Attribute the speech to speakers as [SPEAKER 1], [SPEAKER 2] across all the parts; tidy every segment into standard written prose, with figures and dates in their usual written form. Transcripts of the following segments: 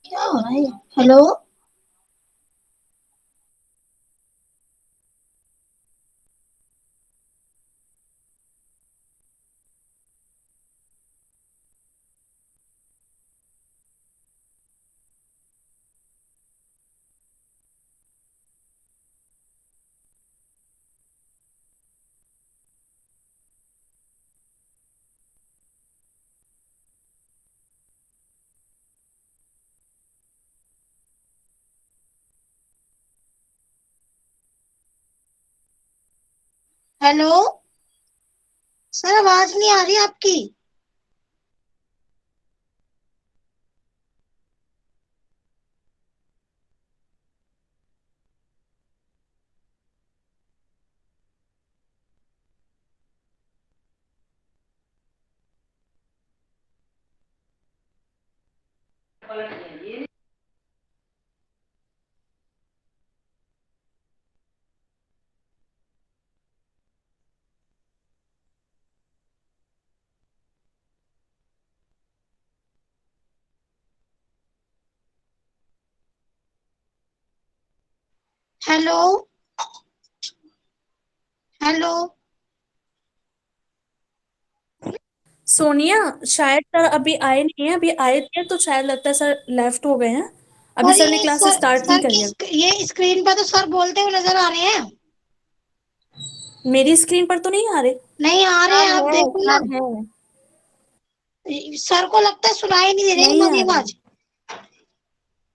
[SPEAKER 1] क्या हो रहा है? हेलो। हेलो। सर आवाज नहीं आ रही आपकी। हेलो। हेलो।
[SPEAKER 2] सोनिया, शायद सर अभी आए नहीं है। अभी आए थे तो शायद लगता है सर लेफ्ट हो गए हैं। अभी
[SPEAKER 1] और
[SPEAKER 2] सर ने
[SPEAKER 1] ये
[SPEAKER 2] क्लास
[SPEAKER 1] सर
[SPEAKER 2] स्टार्ट नहीं
[SPEAKER 1] सर
[SPEAKER 2] करी
[SPEAKER 1] की
[SPEAKER 2] है।
[SPEAKER 1] ये स्क्रीन पर तो सर बोलते हुए नजर आ रहे हैं।
[SPEAKER 2] मेरी स्क्रीन पर तो नहीं आ रहे।
[SPEAKER 1] नहीं आ रहे हैं,
[SPEAKER 2] सर
[SPEAKER 1] आप
[SPEAKER 2] है,
[SPEAKER 1] देखो ना।
[SPEAKER 2] सर है।
[SPEAKER 1] सर को लगता है सुनाई नहीं दे रही
[SPEAKER 2] नहीं
[SPEAKER 1] हमारी
[SPEAKER 2] आ रहे।
[SPEAKER 1] आवाज।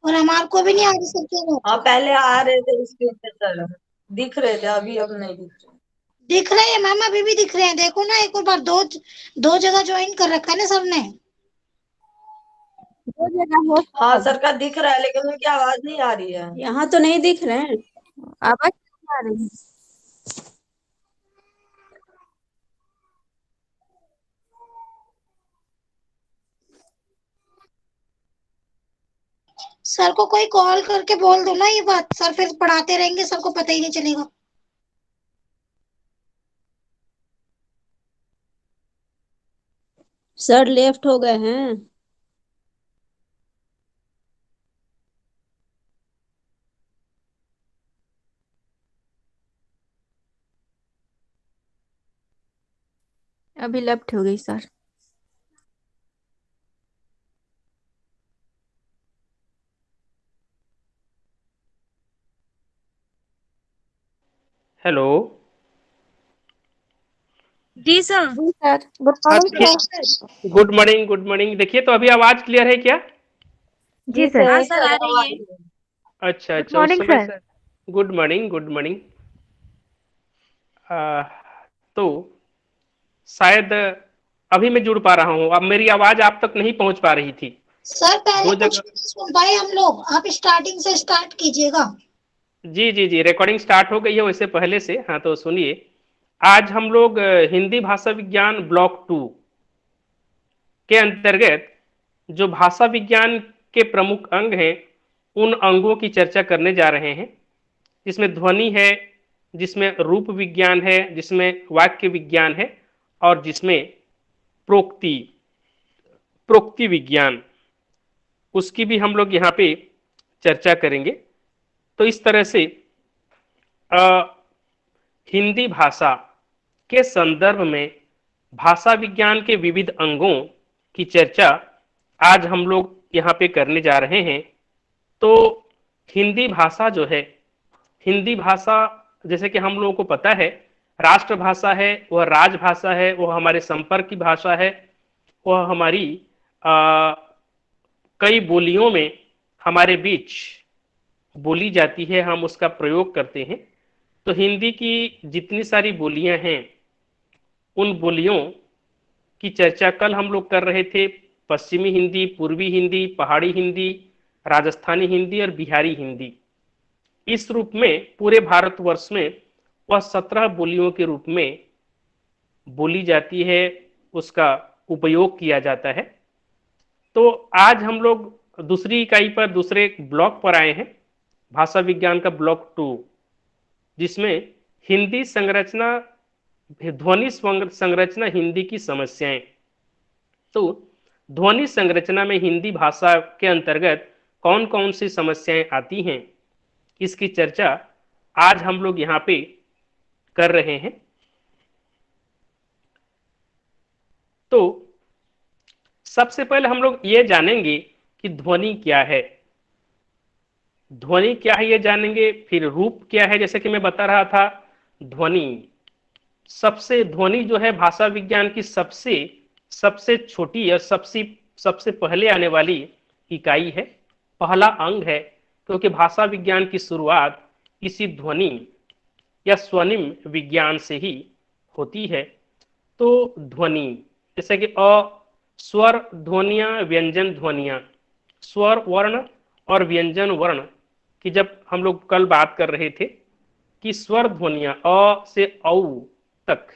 [SPEAKER 1] और हमारे को भी नहीं आ रही सर की आवाज।
[SPEAKER 3] हाँ, पहले आ रहे थे स्क्रीन पे सर। दिख रहे थे अभी, अब नहीं दिख रहे।
[SPEAKER 1] दिख रहे हैं मैम, अभी भी दिख रहे हैं, देखो ना एक और बार, दो दो जगह ज्वाइन कर रखा है ना सर ने।
[SPEAKER 4] दो जगह हो
[SPEAKER 3] हाँ
[SPEAKER 4] सर।
[SPEAKER 3] सर का दिख रहा है, लेकिन उनकी आवाज नहीं आ रही है।
[SPEAKER 2] यहाँ तो नहीं दिख रहे हैं।
[SPEAKER 4] आवाज नहीं आ रही है।
[SPEAKER 1] सर को कोई कॉल करके बोल दो ना ये बात, सर फिर पढ़ाते रहेंगे, सर को पता ही नहीं चलेगा।
[SPEAKER 4] सर लेफ्ट हो गए हैं। अभी लेफ्ट हो गई सर।
[SPEAKER 5] हेलो।
[SPEAKER 4] जी सर। जी sir, good morning sir.
[SPEAKER 5] Good morning, good morning. देखिए तो अभी आवाज क्लियर है क्या?
[SPEAKER 4] जी सर।
[SPEAKER 3] हाँ
[SPEAKER 4] सर आ रही है।
[SPEAKER 5] अच्छा
[SPEAKER 4] गुड
[SPEAKER 5] अच्छा, उस
[SPEAKER 4] मॉर्निंग
[SPEAKER 5] समय
[SPEAKER 4] सर।
[SPEAKER 5] से। Good morning, good morning. तो शायद अभी मैं जुड़ पा रहा हूँ, अब मेरी आवाज आप तक नहीं पहुंच पा रही थी।
[SPEAKER 1] सर पहले
[SPEAKER 5] दो
[SPEAKER 1] कुछ
[SPEAKER 5] जगह।
[SPEAKER 1] नहीं सुन पाए हम लोग, आप स्टार्टिंग से स्टार्ट कीजिएगा।
[SPEAKER 5] जी जी जी, रिकॉर्डिंग स्टार्ट हो गई है वैसे पहले से। हाँ तो सुनिए, आज हम लोग हिंदी भाषा विज्ञान ब्लॉक 2 के अंतर्गत जो भाषा विज्ञान के प्रमुख अंग हैं, उन अंगों की चर्चा करने जा रहे हैं, जिसमें ध्वनि है, जिसमें रूप विज्ञान है, जिसमें वाक्य विज्ञान है, और जिसमें प्रोक्ति प्रोक्ति विज्ञान, उसकी भी हम लोग यहाँ पे चर्चा करेंगे। तो इस तरह से अ, हिंदी भाषा के संदर्भ में भाषा विज्ञान के विविध अंगों की चर्चा आज हम लोग यहाँ पे करने जा रहे हैं। तो हिंदी भाषा जो है, हिंदी भाषा जैसे कि हम लोगों को पता है, राष्ट्रभाषा है, वह राजभाषा है, वह हमारे संपर्क की भाषा है, वह हमारी आ, कई बोलियों में हमारे बीच बोली जाती है, हम उसका प्रयोग करते हैं। तो हिंदी की जितनी सारी बोलियां हैं, उन बोलियों की चर्चा कल हम लोग कर रहे थे। पश्चिमी हिंदी, पूर्वी हिंदी, पहाड़ी हिंदी, राजस्थानी हिंदी और बिहारी हिंदी। इस रूप में पूरे भारतवर्ष में वह 17 बोलियों के रूप में बोली जाती है, उसका उपयोग किया जाता है। तो आज हम लोग दूसरी इकाई पर, दूसरे ब्लॉक पर आए हैं, भाषा विज्ञान का ब्लॉक 2, जिसमें हिंदी संरचना, ध्वनि संरचना हिंदी की समस्याएं। तो ध्वनि संरचना में हिंदी भाषा के अंतर्गत कौन कौन सी समस्याएं आती हैं, इसकी चर्चा आज हम लोग यहाँ पे कर रहे हैं। तो सबसे पहले हम लोग ये जानेंगे कि ध्वनि क्या है। ध्वनि क्या है ये जानेंगे, फिर रूप क्या है, जैसे कि मैं बता रहा था, ध्वनि ध्वनि जो है भाषा विज्ञान की सबसे सबसे छोटी और सबसे सबसे पहले आने वाली इकाई है, पहला अंग है, क्योंकि भाषा विज्ञान की शुरुआत इसी ध्वनि या स्वनिम विज्ञान से ही होती है। तो ध्वनि जैसे कि स्वर ध्वनियां, व्यंजन ध्वनियां, स्वर वर्ण और व्यंजन वर्ण की जब हम लोग कल बात कर रहे थे कि स्वर ध्वनियां अ से औ तक,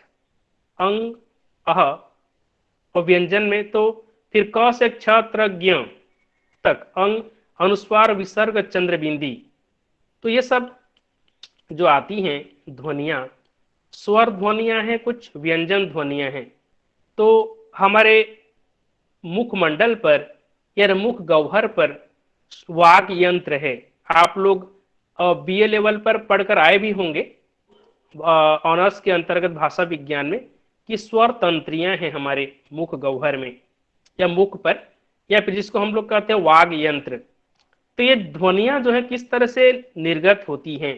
[SPEAKER 5] अंग अह, और व्यंजन में तो फिर क से क्ष त्र ज्ञ तक, अंग अनुस्वार विसर्ग चंद्र बिंदी। तो ये सब जो आती हैं ध्वनियां, स्वर ध्वनियां हैं, कुछ व्यंजन ध्वनियां हैं। तो हमारे मुखमंडल पर या मुख गह्वर पर वाग यंत्र है। आप लोग बीए लेवल पर पढ़कर आए भी होंगे ऑनर्स के अंतर्गत भाषा विज्ञान में, कि स्वर तंत्रियां हैं हमारे मुख गह्वर में या मुख पर, या फिर जिसको हम लोग कहते हैं वाग यंत्र। तो ये ध्वनियां जो है किस तरह से निर्गत होती हैं,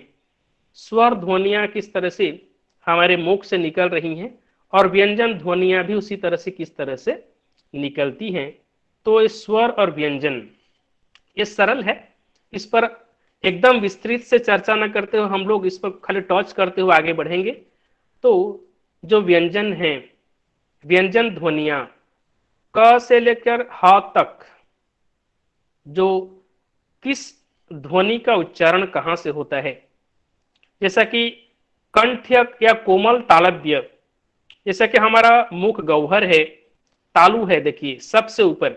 [SPEAKER 5] स्वर ध्वनियां किस तरह से हमारे मुख से निकल रही हैं, और व्यंजन ध्वनियां भी उसी तरह से किस तरह से निकलती हैं। तो स्वर और व्यंजन ये सरल है, इस पर एकदम विस्तृत से चर्चा न करते हुए हम लोग इस पर खाली टच करते हुए आगे बढ़ेंगे। तो जो व्यंजन हैं, व्यंजन ध्वनियां क से लेकर ह तक, जो किस ध्वनि का उच्चारण कहां से होता है, जैसा कि कंठ्य या कोमल तालव्य, जैसा कि हमारा मुख गौहर है, तालु है, देखिए सबसे ऊपर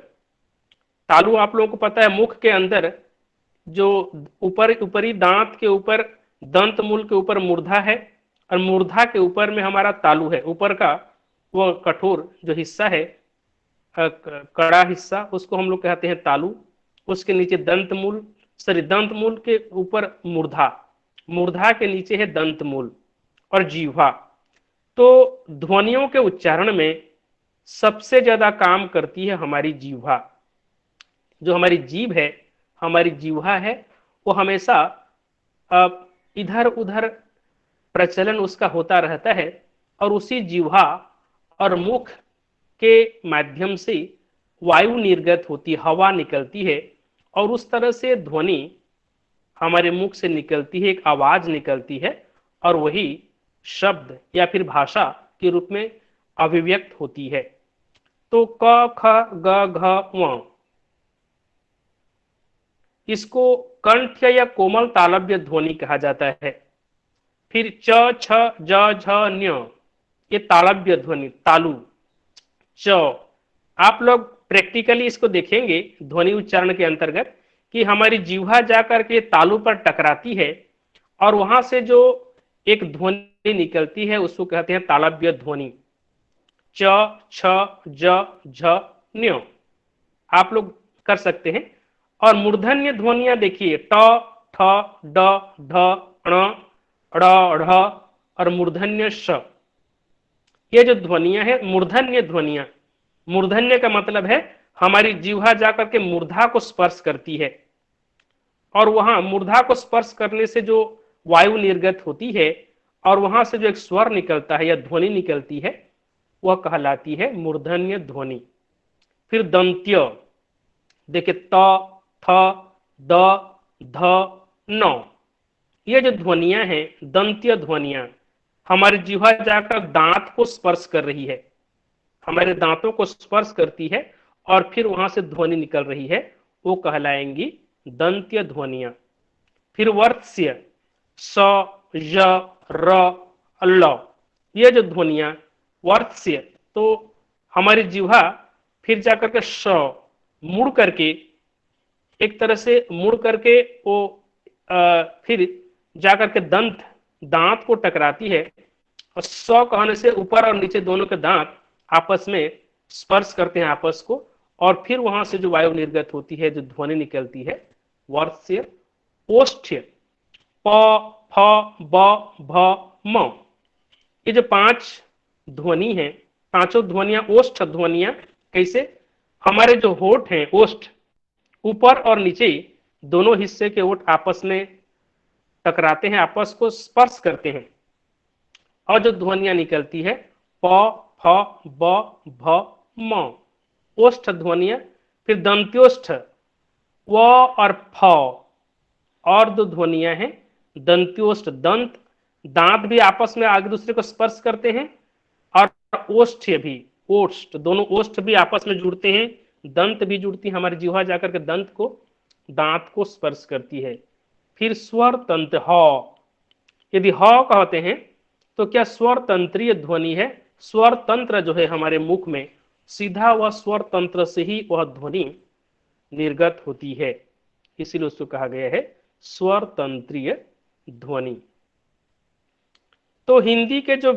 [SPEAKER 5] तालु आप लोगों को पता है, मुख के अंदर जो ऊपरी दांत के ऊपर, दंत मूल के ऊपर मूर्धा है, और मूर्धा के ऊपर में हमारा तालु है, ऊपर का वो कठोर जो हिस्सा है, कड़ा हिस्सा, उसको हम लोग कहते हैं तालु। उसके नीचे दंत मूल, सॉरी दंत मूल के ऊपर मूर्धा, मूर्धा के नीचे है दंत मूल और जीवा। तो ध्वनियों के उच्चारण में सबसे ज्यादा काम करती है हमारी जीवा। जो हमारी जीभ है, हमारी जीवा है, वो हमेशा इधर उधर प्रचलन उसका होता रहता है, और उसी जीवा और मुख के माध्यम से वायु निर्गत होती, हवा निकलती है, और उस तरह से ध्वनि हमारे मुख से निकलती है, एक आवाज निकलती है, और वही शब्द या फिर भाषा के रूप में अभिव्यक्त होती है। तो क ख ग घ व, इसको कंठ या कोमल तालव्य ध्वनि कहा जाता है। फिर च छ ज झ न्य, ये तालव्य ध्वनि, तालु च। आप लोग प्रैक्टिकली इसको देखेंगे ध्वनि उच्चारण के अंतर्गत कि हमारी जीवा जाकर के तालु पर टकराती है, और वहां से जो एक ध्वनि निकलती है उसको कहते हैं तालव्य ध्वनि। च छ ज झ न्य आप लोग कर सकते हैं। और मूर्धन्य ध्वनियां देखिए, ट ठ ड ढ ण ड़ ढ़ और मूर्धन्य श, ये जो ध्वनियां हैं मूर्धन्य ध्वनियां, मूर्धन्य का मतलब है हमारी जीवा जाकर के मूर्धा को स्पर्श करती है, और वहां मूर्धा को स्पर्श करने से जो वायु निर्गत होती है और वहां से जो एक स्वर निकलता है या ध्वनि निकलती है, वह कहलाती है मूर्धन्य ध्वनि। फिर दंत्य, देखिए त थ द ध न, ये जो ध्वनियां हैं दंत्य ध्वनियां, हमारी जीवा जाकर दांत को स्पर्श कर रही है, हमारे दांतों को स्पर्श करती है, और फिर वहां से ध्वनि निकल रही है, वो कहलाएंगी दंत्य ध्वनियां। फिर वर्त्स्य, स ज र ल, ये जो ध्वनियां वर्त्स्य, तो हमारी जीवा फिर जाकर के स, मुड़ करके एक तरह से मुड़ करके वो फिर जाकर के दांत को टकराती है, और स कहने से ऊपर और नीचे दोनों के दांत आपस में स्पर्श करते हैं आपस को, और फिर वहां से जो वायु निर्गत होती है, जो ध्वनि निकलती है, वर्त्स्य। ओष्ठ्य, प फ ब भ म, ये जो 5 ध्वनि हैं, पांचों ध्वनियां ओष्ठ ध्वनियां। कैसे? हमारे जो होठ हैं, ओष्ठ, ऊपर और नीचे दोनों हिस्से के ओठ आपस में टकराते हैं, आपस को स्पर्श करते हैं, और जो ध्वनियां निकलती है प फ ब भ म, ओष्ठ ध्वनियां। फिर दंत्योष्ठ, व और फ, और दो ध्वनियां हैं दंत्योष्ठ, दंत, दांत भी आपस में आगे दूसरे को स्पर्श करते हैं, और ओष्ठ्य भी, ओष्ठ, दोनों ओष्ठ भी आपस में जुड़ते हैं, दंत भी जुड़ती है, हमारी जीवा जाकर के दांत को स्पर्श करती है। फिर स्वर तंत्र, ह, यदि ह कहते हैं तो क्या स्वर तंत्रीय ध्वनि है? स्वर तंत्र जो है हमारे मुख में, सीधा वह स्वर तंत्र से ही वह ध्वनि निर्गत होती है, इसीलिए उसको कहा गया है स्वर तंत्रीय ध्वनि। तो हिंदी की जो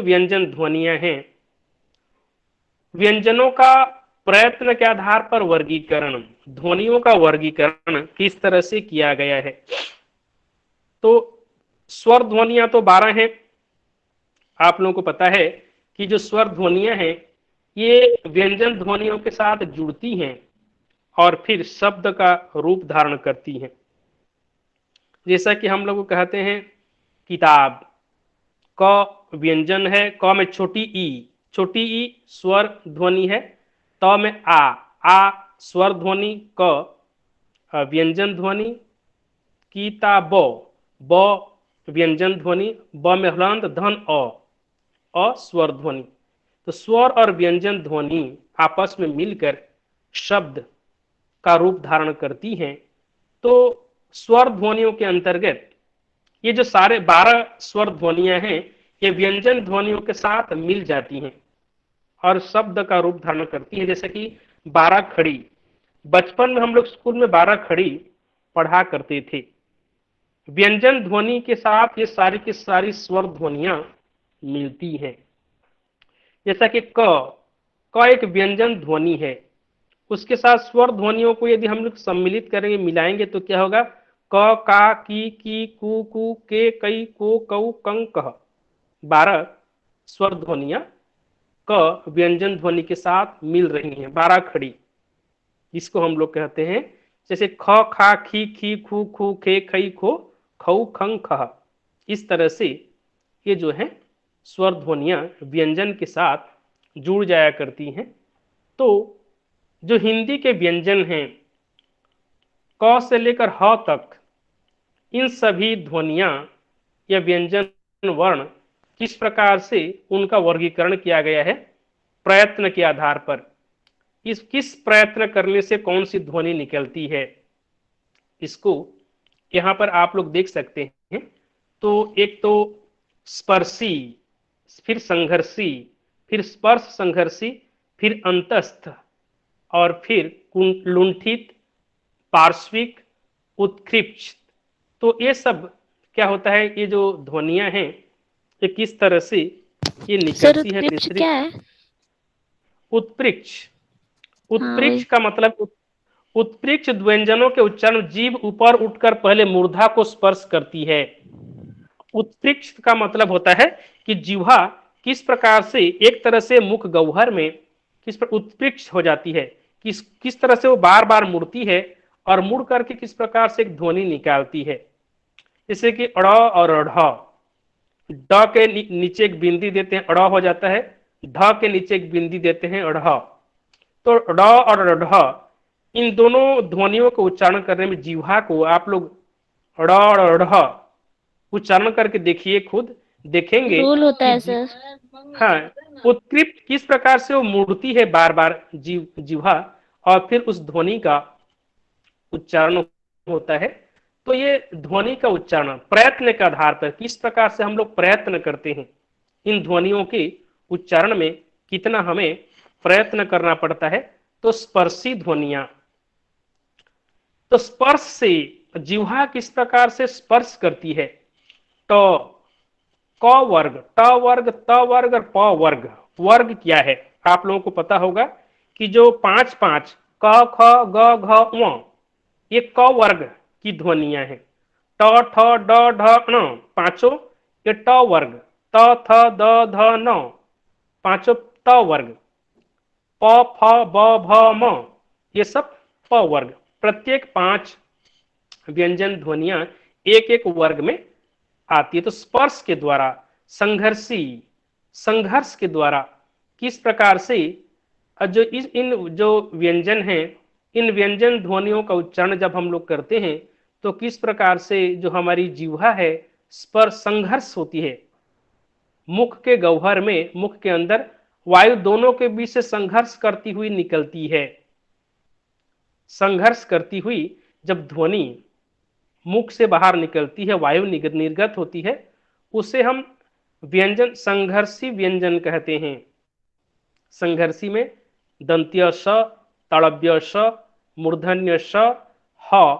[SPEAKER 5] व्यंजन ध्वनियां हैं, व्यंजनों का प्रयत्न के आधार पर वर्गीकरण, ध्वनियों का वर्गीकरण किस तरह से किया गया है। तो स्वर ध्वनियां तो 12 हैं, आप लोगों को पता है कि जो स्वर ध्वनियां हैं ये व्यंजन ध्वनियों के साथ जुड़ती हैं और फिर शब्द का रूप धारण करती हैं। जैसा कि हम लोग कहते हैं किताब, क व्यंजन है, क में छोटी ई स्वर ध्वनि है, त में आ स्वर ध्वनि, क व्यंजन ध्वनि, कीता ब व्यंजन ध्वनि, ब में हलंत, धन अ स्वर ध्वनि। तो स्वर और व्यंजन ध्वनि आपस में मिलकर शब्द का रूप धारण करती हैं। तो स्वर ध्वनियों के अंतर्गत ये जो सारे 12 स्वर ध्वनियां हैं, ये व्यंजन ध्वनियों के साथ मिल जाती हैं और शब्द का रूप धारण करती है। जैसे कि 12 खड़ी, बचपन में हम लोग स्कूल में 12 खड़ी पढ़ा करते थे। व्यंजन ध्वनि के साथ ये सारी की सारी स्वर ध्वनियां मिलती हैं। जैसा कि क एक व्यंजन ध्वनि है, उसके साथ स्वर ध्वनियों को यदि हम लोग सम्मिलित करेंगे, मिलाएंगे तो क्या होगा? क, का, की, कु, के, कई, को, कऊ, कं, कह। 12 स्वर ध्वनियां क व्यंजन ध्वनि के साथ मिल रही हैं, 12 खड़ी, जिसको हम लोग कहते हैं जैसे ख, खा, खी, खू, खू, खे, खई, खो, खऊ, खं, खह। इस तरह से ये जो है स्वर ध्वनियां व्यंजन के साथ जुड़ जाया करती हैं। तो जो हिंदी के व्यंजन हैं क से लेकर ह तक, इन सभी ध्वनियां या व्यंजन वर्ण किस प्रकार से उनका वर्गीकरण किया गया है? प्रयत्न के आधार पर। इस किस प्रयत्न करने से कौन सी ध्वनि निकलती है, इसको यहां पर आप लोग देख सकते हैं। तो एक तो स्पर्शी, फिर संघर्षी, फिर स्पर्श संघर्षी, फिर अंतस्थ, और फिर लुंठित, पार्श्विक, उत्कृष्ट। तो ये सब क्या होता है? ये जो ध्वनियां हैं ये किस तरह से ये निकलती है?
[SPEAKER 4] उत्प्रेक्ष क्या है?
[SPEAKER 5] उत्प्रेक्ष, उत्प्रेक्ष का मतलब उत्प्रेक्ष व्यंजनों के उच्चारण जीभ ऊपर उठकर पहले मूर्धा को स्पर्श करती है। उत्प्रेक्ष का मतलब होता है कि जिह्वा किस प्रकार से एक तरह से मुख गह्वर में किस पर उत्प्रेक्ष हो जाती है, किस तरह से वो बार बार मुड़ती है और मुड़ करके किस प्रकार से एक ध्वनि निकालती है। जैसे कि अड़ और ढ, ड के नीचे एक बिंदी देते हैं, अड़ हो जाता है, ढ के नीचे एक बिंदी देते हैं, अढ़। तो ड और ढ, इन दोनों ध्वनियों को उच्चारण करने में जिह्वा को आप लोग ड़ और ढ उच्चारण करके देखिए, खुद देखेंगे
[SPEAKER 4] रोल होता है
[SPEAKER 5] कि
[SPEAKER 4] सर।
[SPEAKER 5] हाँ, उत्कृष्ट किस प्रकार से वो मुड़ती है बार बार जिह्वा, और फिर उस ध्वनि का उच्चारण होता है। तो ये ध्वनि का उच्चारण प्रयत्न के आधार पर किस प्रकार से हम लोग प्रयत्न करते हैं, इन ध्वनियों के उच्चारण में कितना हमें प्रयत्न करना पड़ता है। तो स्पर्शी ध्वनियां, तो स्पर्श से जिह्वा किस प्रकार से स्पर्श करती है। ट, क वर्ग, ट वर्ग, त वर्ग और प वर्ग। वर्ग क्या है आप लोगों को पता होगा कि जो 5 क, ख, ग, घ, ङ, ये क वर्ग की ध्वनियां हैं। ट, ठ, ड, ढ, ण, पांचों ये ट वर्ग। त, थ, द, ध, न, पांचों त वर्ग। प, फ, ब, भ, म, ये सब प वर्ग। प्रत्येक 5 व्यंजन ध्वनियां एक एक वर्ग में आती है। तो स्पर्श के द्वारा, संघर्षी, संघर्ष के द्वारा किस प्रकार से जो इन जो व्यंजन हैं, इन व्यंजन ध्वनियों का उच्चारण जब हम लोग करते हैं तो किस प्रकार से जो हमारी जिह्वा है स्पर्श संघर्ष होती है। मुख के गह्वर में, मुख के अंदर वायु दोनों के बीच से संघर्ष करती हुई निकलती है। संघर्ष करती हुई जब ध्वनि मुख से बाहर निकलती है, वायु निर्गत होती है, उसे हम व्यंजन, संघर्षी व्यंजन कहते हैं। संघर्षी में दंत्य स, ताड़व्य स, मूर्धन्य स, ह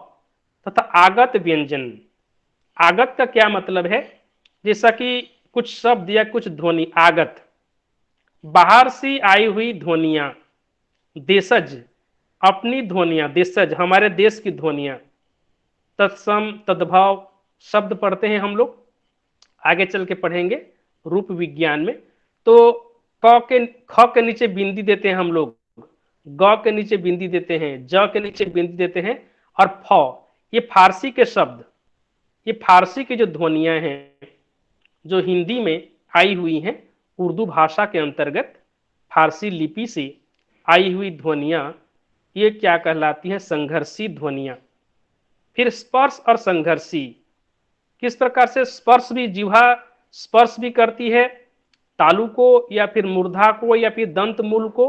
[SPEAKER 5] तथा आगत व्यंजन। आगत का क्या मतलब है? जैसा कि कुछ शब्द या कुछ ध्वनि आगत, बाहर से आई हुई ध्वनियां। देशज, अपनी ध्वनियां, देशज हमारे देश की ध्वनियां। तत्सम, तद्भव शब्द पढ़ते हैं हम लोग, आगे चल के पढ़ेंगे रूप विज्ञान में। तो क के, ख के नीचे बिंदी देते हैं हम लोग, ग के नीचे बिंदी देते हैं, ज के नीचे बिंदी देते हैं, और फ, ये फारसी के शब्द, ये फारसी की जो ध्वनियां हैं जो हिंदी में आई हुई हैं, उर्दू भाषा के अंतर्गत फारसी लिपि से आई हुई ध्वनियां, ये क्या कहलाती हैं? संघर्षी ध्वनियां। फिर स्पर्श और संघर्षी, किस प्रकार से स्पर्श भी, जिह्वा स्पर्श भी करती है तालु को या फिर मूर्धा को या फिर दंत मूल को,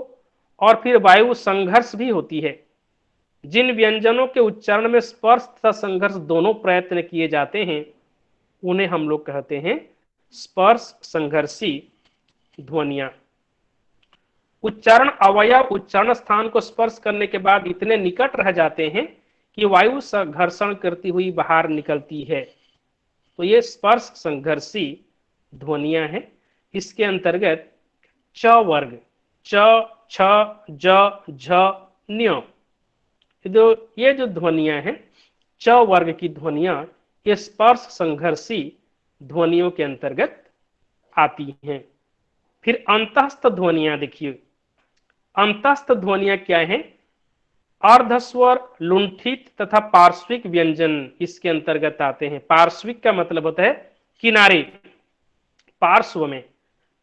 [SPEAKER 5] और फिर वायु संघर्ष भी होती है। जिन व्यंजनों के उच्चारण में स्पर्श तथा संघर्ष दोनों प्रयत्न किए जाते हैं उन्हें हम लोग कहते हैं स्पर्श संघर्षी ध्वनियां। उच्चारण अवयव उच्चारण स्थान को स्पर्श करने के बाद इतने निकट रह जाते हैं कि वायु घर्षण करती हुई बाहर निकलती है, तो ये स्पर्श संघर्षी ध्वनियां हैं। इसके अंतर्गत च वर्ग, च, छ, ज, झ, न्य, ये जो ध्वनियां हैं च वर्ग की ध्वनियां, ये स्पर्श संघर्षी ध्वनियों के अंतर्गत आती हैं। फिर अंतस्थ ध्वनियां देखिए, अंतस्थ ध्वनियां क्या हैं? अर्धस्वर, लुंठित तथा पार्श्विक व्यंजन इसके अंतर्गत आते हैं। पार्श्विक का मतलब होता है किनारे, पार्श्व में,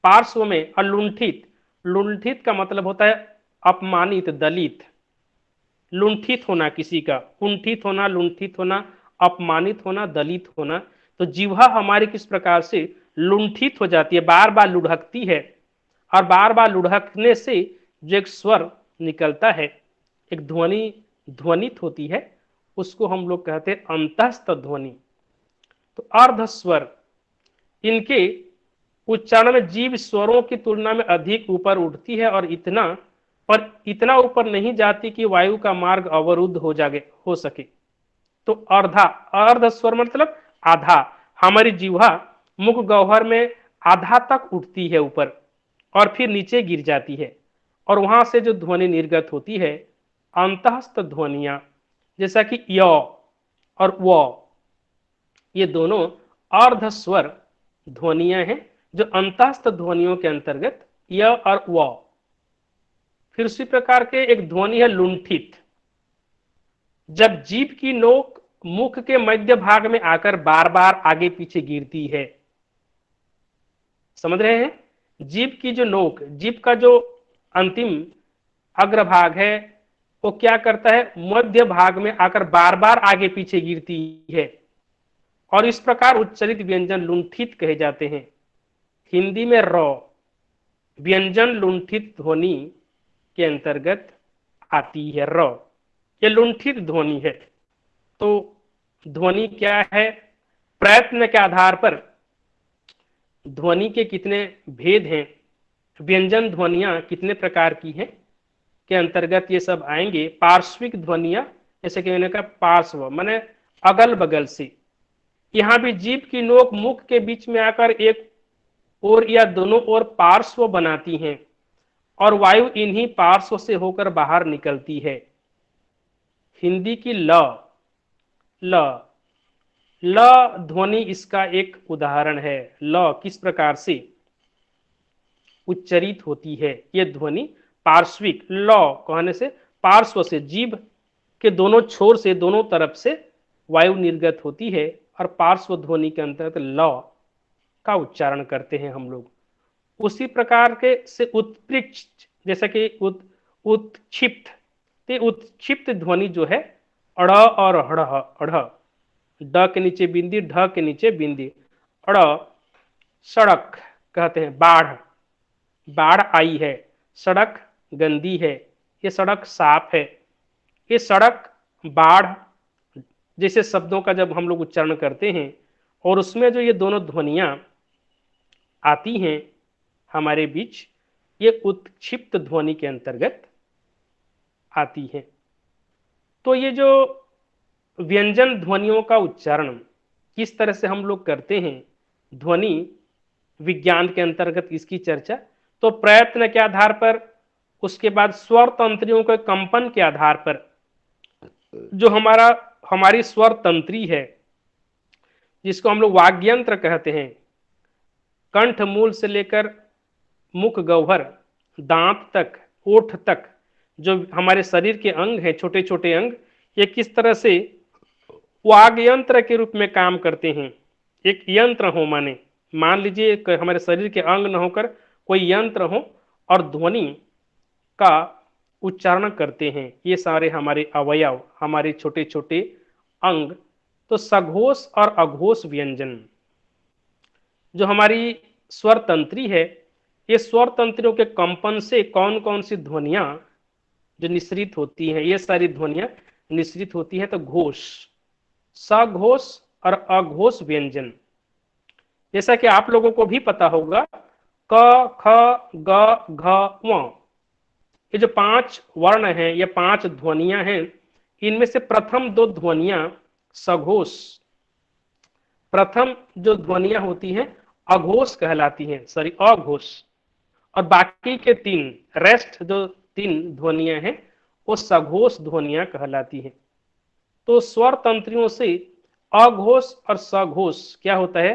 [SPEAKER 5] पार्श्व में। और लुंठित, लुंठित का मतलब होता है अपमानित, दलित, लुंठित होना किसी का, कुंठित होना, लुंठित होना, अपमानित होना, दलित होना। तो जिह्वा हमारी किस प्रकार से लुंठित हो जाती है, बार बार लुढ़कती है, और बार बार लुढ़कने से जो एक स्वर निकलता है, एक ध्वनि ध्वनित होती है, उसको हम लोग कहते हैं अंतस्थ ध्वनि। तो अर्ध स्वर, इनके उच्चारण में जीभ स्वरों की तुलना में अधिक ऊपर उठती है और इतना ऊपर नहीं जाती कि वायु का मार्ग अवरुद्ध हो सके। तो अर्ध स्वर मतलब आधा, हमारी जिह्वा मुख गह्वर में आधा तक उठती है ऊपर और फिर नीचे गिर जाती है, और वहां से जो ध्वनि निर्गत होती है अंतस्थ ध्वनियां, जैसा कि य और व, ये दोनों अर्ध स्वर ध्वनियां हैं जो अंतस्थ ध्वनियों के अंतर्गत य और व। फिर उसी प्रकार के एक ध्वनि है लुंठित, जब जीभ की नोक मुख के मध्य भाग में आकर बार बार आगे पीछे गिरती है। समझ रहे हैं? जीभ की जो नोक, जीभ का जो अंतिम अग्रभाग है, वो क्या करता है, मध्य भाग में आकर बार बार आगे पीछे गिरती है, और इस प्रकार उच्चरित व्यंजन लुंठित कहे जाते हैं। हिंदी में र व्यंजन लुंठित ध्वनि के अंतर्गत आती है। र, ये लुंठित ध्वनि है। तो ध्वनि क्या है? प्रयत्न के आधार पर ध्वनि के कितने भेद हैं, व्यंजन ध्वनियां कितने प्रकार की हैं, के अंतर्गत ये सब आएंगे। पार्श्विक ध्वनियां, जैसे कि मैंने कहा पार्श्व माने अगल बगल से, यहां भी जीभ की नोक मुख के बीच में आकर एक ओर या दोनों ओर पार्श्व बनाती हैं, और वायु इन्हीं पार्श्व से होकर बाहर निकलती है। हिंदी की ल, ल, ल ध्वनि इसका एक उदाहरण है। ल किस प्रकार से उच्चरित होती है? ये ध्वनि पार्श्विक, ल कहने से पार्श्व से, जीभ के दोनों छोर से, दोनों तरफ से वायु निर्गत होती है, और पार्श्व ध्वनि के अंतर्गत ल का उच्चारण करते हैं हम लोग। उसी प्रकार के से उत्प्रेक्षित, जैसा कि उत्क्षिप्त, तो उत्क्षिप्त ध्वनि जो है अड़ और हड़, अढ़, ड के नीचे बिंदी, ढ के नीचे बिंदी, अड़। सड़क कहते हैं, बाढ़, बाढ़ आई है, सड़क गंदी है, ये सड़क साफ है। ये सड़क, बाढ़ जैसे शब्दों का जब हम लोग उच्चारण करते हैं, और उसमें जो ये दोनों ध्वनियां आती हैं हमारे बीच, ये उत्क्षिप्त ध्वनि के अंतर्गत आती है। तो ये जो व्यंजन ध्वनियों का उच्चारण किस तरह से हम लोग करते हैं, ध्वनि विज्ञान के अंतर्गत इसकी चर्चा, तो प्रयत्न के आधार पर, उसके बाद स्वर तंत्रियों के कंपन के आधार पर, जो हमारी स्वर तंत्री है, जिसको हम लोग वाग्यंत्र कहते हैं, कंठ मूल से लेकर मुख गह्वर, दांत तक, ओठ तक, जो हमारे शरीर के अंग हैं, छोटे छोटे अंग, ये किस तरह से वाग्यंत्र के रूप में काम करते हैं। एक यंत्र हो, माने मान लीजिए हमारे शरीर के अंग न होकर कोई यंत्र हो और ध्वनि का उच्चारण करते हैं। ये सारे हमारे अवयव, हमारे छोटे छोटे अंग। तो सघोष और अघोष व्यंजन जो हमारी स्वर तंत्री है, ये स्वर तंत्रियों के कंपन से कौन कौन सी ध्वनियां जो निश्रित होती हैं, ये सारी ध्वनियां निश्रित होती है। तो घोष, सघोष और अघोष व्यंजन, जैसा कि आप लोगों को भी पता होगा, क ख ग घ व, ये जो 5 वर्ण हैं, ये 5 ध्वनियां हैं, इनमें से प्रथम 2 ध्वनियां सघोष, प्रथम जो ध्वनियां होती हैं अघोष कहलाती हैं, सॉरी अघोष, और बाकी के 3 रेस्ट जो 3 ध्वनियां हैं वो सघोष ध्वनियां कहलाती हैं। तो स्वर तंत्रियों से अघोष और सघोष क्या होता है,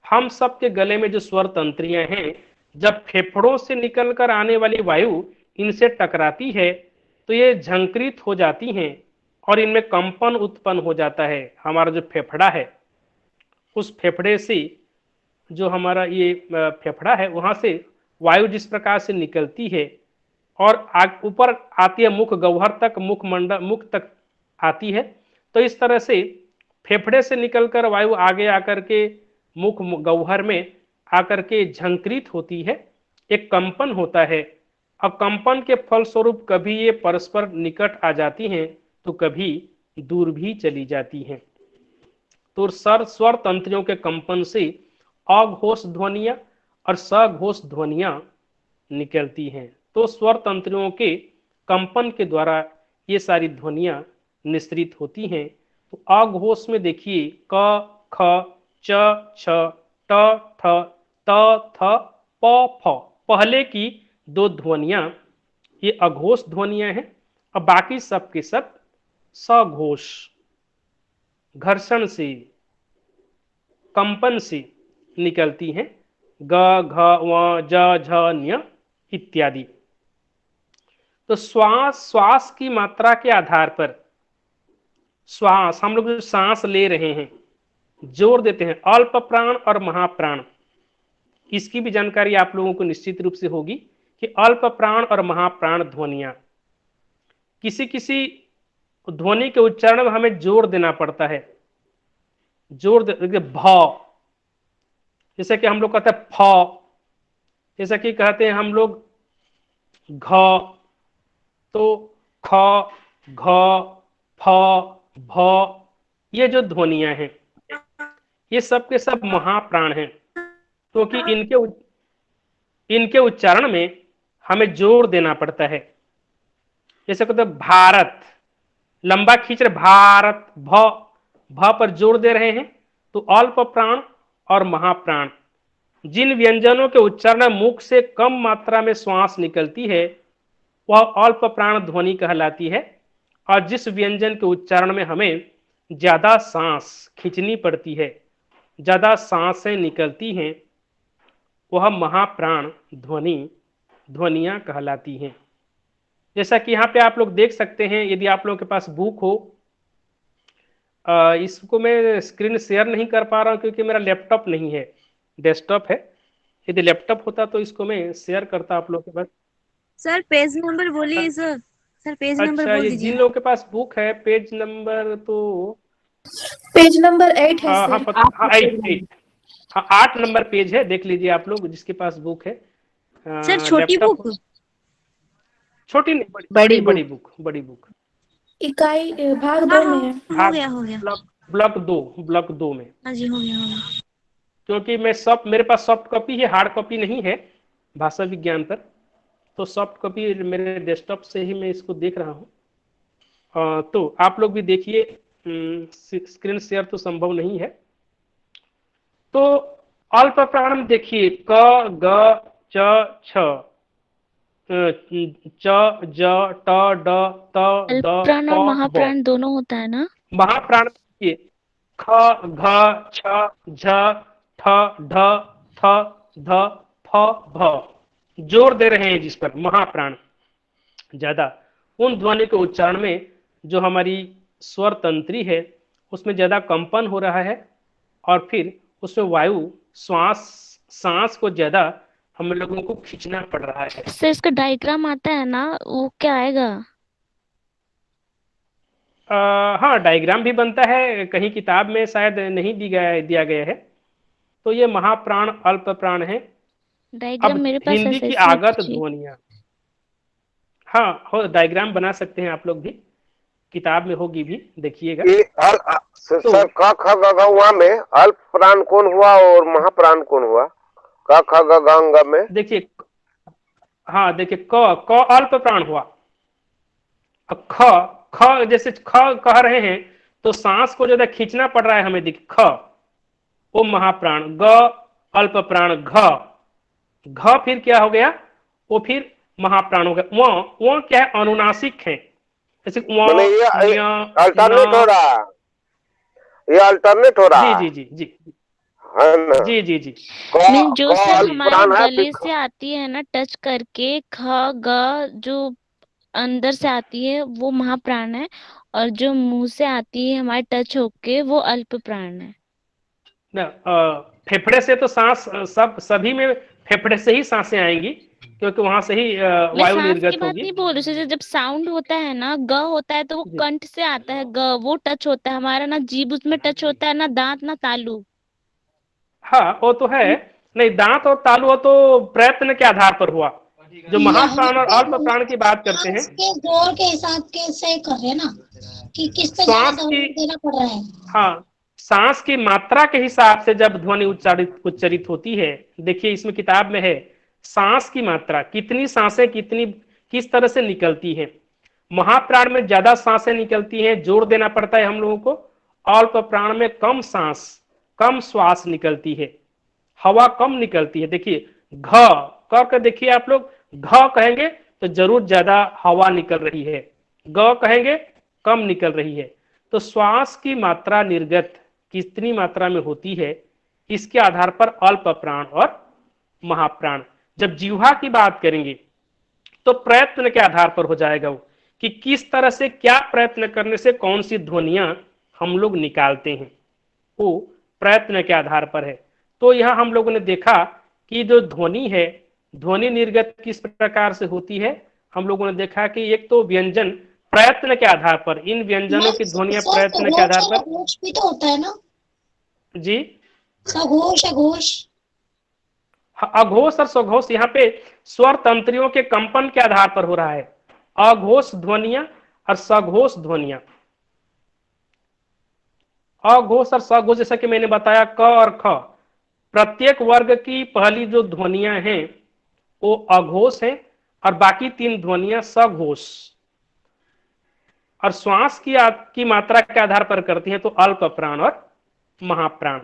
[SPEAKER 5] हम सब के गले में जो स्वर तंत्रियां हैं, जब फेफड़ों से निकलकर आने वाली वायु इनसे टकराती है तो ये झंकृत हो जाती हैं और इनमें कंपन उत्पन्न हो जाता है। हमारा जो फेफड़ा है, उस फेफड़े से जो हमारा ये फेफड़ा है, वहां से वायु जिस प्रकार से निकलती है और ऊपर आती है मुख गह्वर तक, मुख तक आती है, तो इस तरह से फेफड़े से निकलकर वायु आगे आकर के मुख गह्वर में आकर के झंकृत होती है, एक कंपन होता है। अब कंपन के फलस्वरूप कभी ये परस्पर निकट आ जाती हैं तो कभी दूर भी चली जाती हैं। तो स्वर तंत्रियों के कंपन से अघोष ध्वनियां और सघोष ध्वनियां निकलती हैं। तो स्वर तंत्रियों के कंपन के द्वारा ये सारी ध्वनियां निश्रित होती हैं। तो अघोष में देखिए क ख च छ ट ठ त थ प फ, पहले की 2 ध्वनियां ये अघोष ध्वनियां हैं और बाकी सब के सब सघोष, घर्षण से, कंपन से निकलती हैं, ग घ व ज झ न्य इत्यादि। तो श्वास की मात्रा के आधार पर श्वास, हम लोग जो सांस ले रहे हैं, जोर देते हैं अल्प प्राण और महाप्राण, इसकी भी जानकारी आप लोगों को निश्चित रूप से होगी कि अल्प प्राण और महाप्राण ध्वनियां, किसी किसी ध्वनि के उच्चारण में हमें जोर देना पड़ता है। जोर भ, जैसे कि हम लोग कहते हैं फ, जैसा कि कहते हैं हम लोग घ, तो ख घ फ भ, ये जो ध्वनियां हैं ये सब के सब महाप्राण हैं, क्योंकि इनके उच्चारण में हमें जोर देना पड़ता है। जैसे कहते हैं भारत, लंबा खींच रहे भारत, भ पर जोर दे रहे हैं, तो अल्प प्राण और महाप्राण, जिन व्यंजनों के उच्चारण मुख से कम मात्रा में श्वास निकलती है वह अल्प प्राण ध्वनि कहलाती है, और जिस व्यंजन के उच्चारण में हमें ज्यादा सांस खींचनी पड़ती है, ज्यादा सांसें निकलती हैं, वह महाप्राण ध्वनियां कहलाती हैं। जैसा कि यहाँ पे आप लोग देख सकते हैं, यदि आप लोगों के पास बुक हो, इसको मैं स्क्रीन शेयर नहीं कर पा रहा हूँ क्योंकि मेरा लैपटॉप नहीं है, डेस्कटॉप है। यदि लैपटॉप होता तो इसको मैं शेयर करता आप लोगों के पास।
[SPEAKER 4] सर पेज नंबर बोलिए सर पेज नंबर
[SPEAKER 5] अच्छा,
[SPEAKER 4] बोल
[SPEAKER 5] ये
[SPEAKER 4] दीजिए।
[SPEAKER 5] जिन लोगों के पास बुक है, पेज नंबर तो
[SPEAKER 6] पेज नंबर 8 है
[SPEAKER 5] हाँ
[SPEAKER 6] सर।
[SPEAKER 5] पता, हाँ 8 नंबर पेज है, देख लीजिए आप लोग जिसके पास बुक है।
[SPEAKER 4] सर छोटी
[SPEAKER 5] लैपटॉप,
[SPEAKER 4] बुक,
[SPEAKER 5] छोटी नहीं,
[SPEAKER 4] बड़ी
[SPEAKER 5] बड़ी बुक
[SPEAKER 6] इकाई भाग 2 में है।
[SPEAKER 4] हो गया
[SPEAKER 5] ब्लॉक 2 में।
[SPEAKER 4] हाँ जी, हो गया।
[SPEAKER 5] क्योंकि मेरे पास सॉफ्ट कॉपी है, हार्ड कॉपी नहीं है भाषा विज्ञान पर, तो सॉफ्ट कॉपी मेरे डेस्कटॉप से ही मैं इसको देख रहा हूँ। तो आप लोग भी देखिए, स्क्रीन शेयर तो संभव नहीं है। तो अल्प प्राण में देखिए क ग च छ च ज ट ड त द
[SPEAKER 7] प्राण और
[SPEAKER 5] प
[SPEAKER 7] महाप्राण
[SPEAKER 5] ब।
[SPEAKER 7] दोनों होता है ना?
[SPEAKER 5] महाप्राण देखिए ख घ छ झ ठ ढ थ ध फ भ, जोर दे रहे हैं जिस पर महाप्राण, ज्यादा उन ध्वनि के उच्चारण में जो हमारी स्वर तंत्री है उसमें ज्यादा कंपन हो रहा है, और फिर उसमें वायु सांस को ज्यादा हम लोगों को खींचना पड़ रहा है।
[SPEAKER 7] सर इसका डायग्राम आता है ना, वो क्या आएगा?
[SPEAKER 5] हाँ, डायग्राम भी बनता है, कहीं किताब में शायद नहीं दिया गया है। तो ये महाप्राण अल्प प्राण है।
[SPEAKER 4] डायग्राम
[SPEAKER 5] अब
[SPEAKER 4] मेरे पास है
[SPEAKER 5] हिंदी
[SPEAKER 4] सर,
[SPEAKER 5] की
[SPEAKER 4] इसमें
[SPEAKER 5] आगत
[SPEAKER 4] पूछिए।
[SPEAKER 5] ध्वनियां, हाँ हो, डायग्राम बना सकते हैं आप लोग भी, किताब में होगी भी, देखिएगा। तो
[SPEAKER 7] सर क ख ग घ उआ में अल्प प्राण कौन हुआ और महाप्राण कौन हुआ? क ख ग घ अंग में
[SPEAKER 5] देखिए, हाँ देखिए, क अल्प प्राण हुआ। अब ख, ख जैसे ख कह रहे हैं तो सांस को ज्यादा खींचना पड़ रहा है हमें, देखिए ख, वो महाप्राण, ग अल्प प्राण, घ फिर क्या हो गया, वो फिर महाप्राण हो गया। वो क्या है, अनुनासिक है, जैसे
[SPEAKER 7] मैंने ये अल्टरनेट हो रहा है, ये अल्टरनेट हो रहा
[SPEAKER 5] जी
[SPEAKER 7] है,
[SPEAKER 5] जी जी जी
[SPEAKER 7] है ना?
[SPEAKER 5] जी जी जी।
[SPEAKER 4] मीन जो
[SPEAKER 7] क
[SPEAKER 4] सर
[SPEAKER 7] अल्प
[SPEAKER 4] हमारे
[SPEAKER 7] प्राण है,
[SPEAKER 4] गले
[SPEAKER 7] फिर
[SPEAKER 4] से आती है ना टच करके, ख ग जो अंदर से आती है वो महाप्राण है, और जो मुंह से आती है हमारे टच होके वो अल्प प्राण है।
[SPEAKER 5] फेफड़े से तो सांस सभी में फेफड़े से ही सांसें आएंगी, क्योंकि वहां से ही
[SPEAKER 4] मैं
[SPEAKER 5] वायु
[SPEAKER 4] सांस की
[SPEAKER 5] निर्गत
[SPEAKER 4] बात
[SPEAKER 5] होगी।
[SPEAKER 4] नहीं बोल रही, जब साउंड होता है ना, ग होता है तो वो
[SPEAKER 5] जी।
[SPEAKER 4] कंठ से आता है, ग वो टच होता है हमारा, ना जीभ उसमें टच होता है, ना दांत ना तालू।
[SPEAKER 5] हाँ वो तो है, नहीं दांत और तालु हो तो प्रयत्न के आधार पर हुआ। जो
[SPEAKER 1] यहाँ
[SPEAKER 5] महाप्राण और
[SPEAKER 1] पे
[SPEAKER 5] अल्प प्राण की बात करते हैं,
[SPEAKER 1] सांस के जोर के हिसाब के से कर रहे हैं ना, कि किस पे ज्यादा
[SPEAKER 5] श्वास की,
[SPEAKER 1] दबाव देना पड़ रहा है।
[SPEAKER 5] हाँ सांस की मात्रा के हिसाब से जब ध्वनि उच्चारित होती है, देखिए इसमें किताब में है, सांस की मात्रा, कितनी सांसें कितनी किस तरह से निकलती है। महाप्राण में ज्यादा सांसें निकलती हैं, जोर देना पड़ता है हम लोगों को। अल्प प्राण में कम सांस, कम श्वास निकलती है, हवा कम निकलती है। देखिए घ कर देखिए आप लोग, घ कहेंगे तो जरूर ज्यादा हवा निकल रही है, ग कहेंगे कम निकल रही है। तो श्वास की मात्रा निर्गत कितनी मात्रा में होती है, इसके आधार पर अल्प प्राण और महाप्राण। जब जीवा की बात करेंगे तो प्रयत्न के आधार पर हो जाएगा वो, कि किस तरह से क्या प्रयत्न करने से कौन सी ध्वनियां हम लोग निकालते हैं, वो प्रयत्न के आधार पर है। तो यह हम लोगों ने देखा कि जो ध्वनि है, ध्वनि निर्गत किस प्रकार से होती है। हम लोगों ने देखा कि एक तो व्यंजन प्रयत्न के आधार पर, इन व्यंजनों की ध्वनियां प्रयत्न के आधार पर।
[SPEAKER 1] घोष भी तो होता है ना
[SPEAKER 5] जी,
[SPEAKER 1] सघोष अघोष।
[SPEAKER 5] अघोष और सघोष यहाँ पे स्वर तंत्रियों के कंपन के आधार पर हो रहा है, अघोष ध्वनियां और सघोष ध्वनियां। अघोष और सघोष जैसा कि मैंने बताया, क और ख, प्रत्येक वर्ग की पहली जो ध्वनियां हैं वो अघोष है, और बाकी तीन ध्वनियां सघोष, और श्वास की मात्रा के आधार पर करती है तो अल्प प्राण और महाप्राण।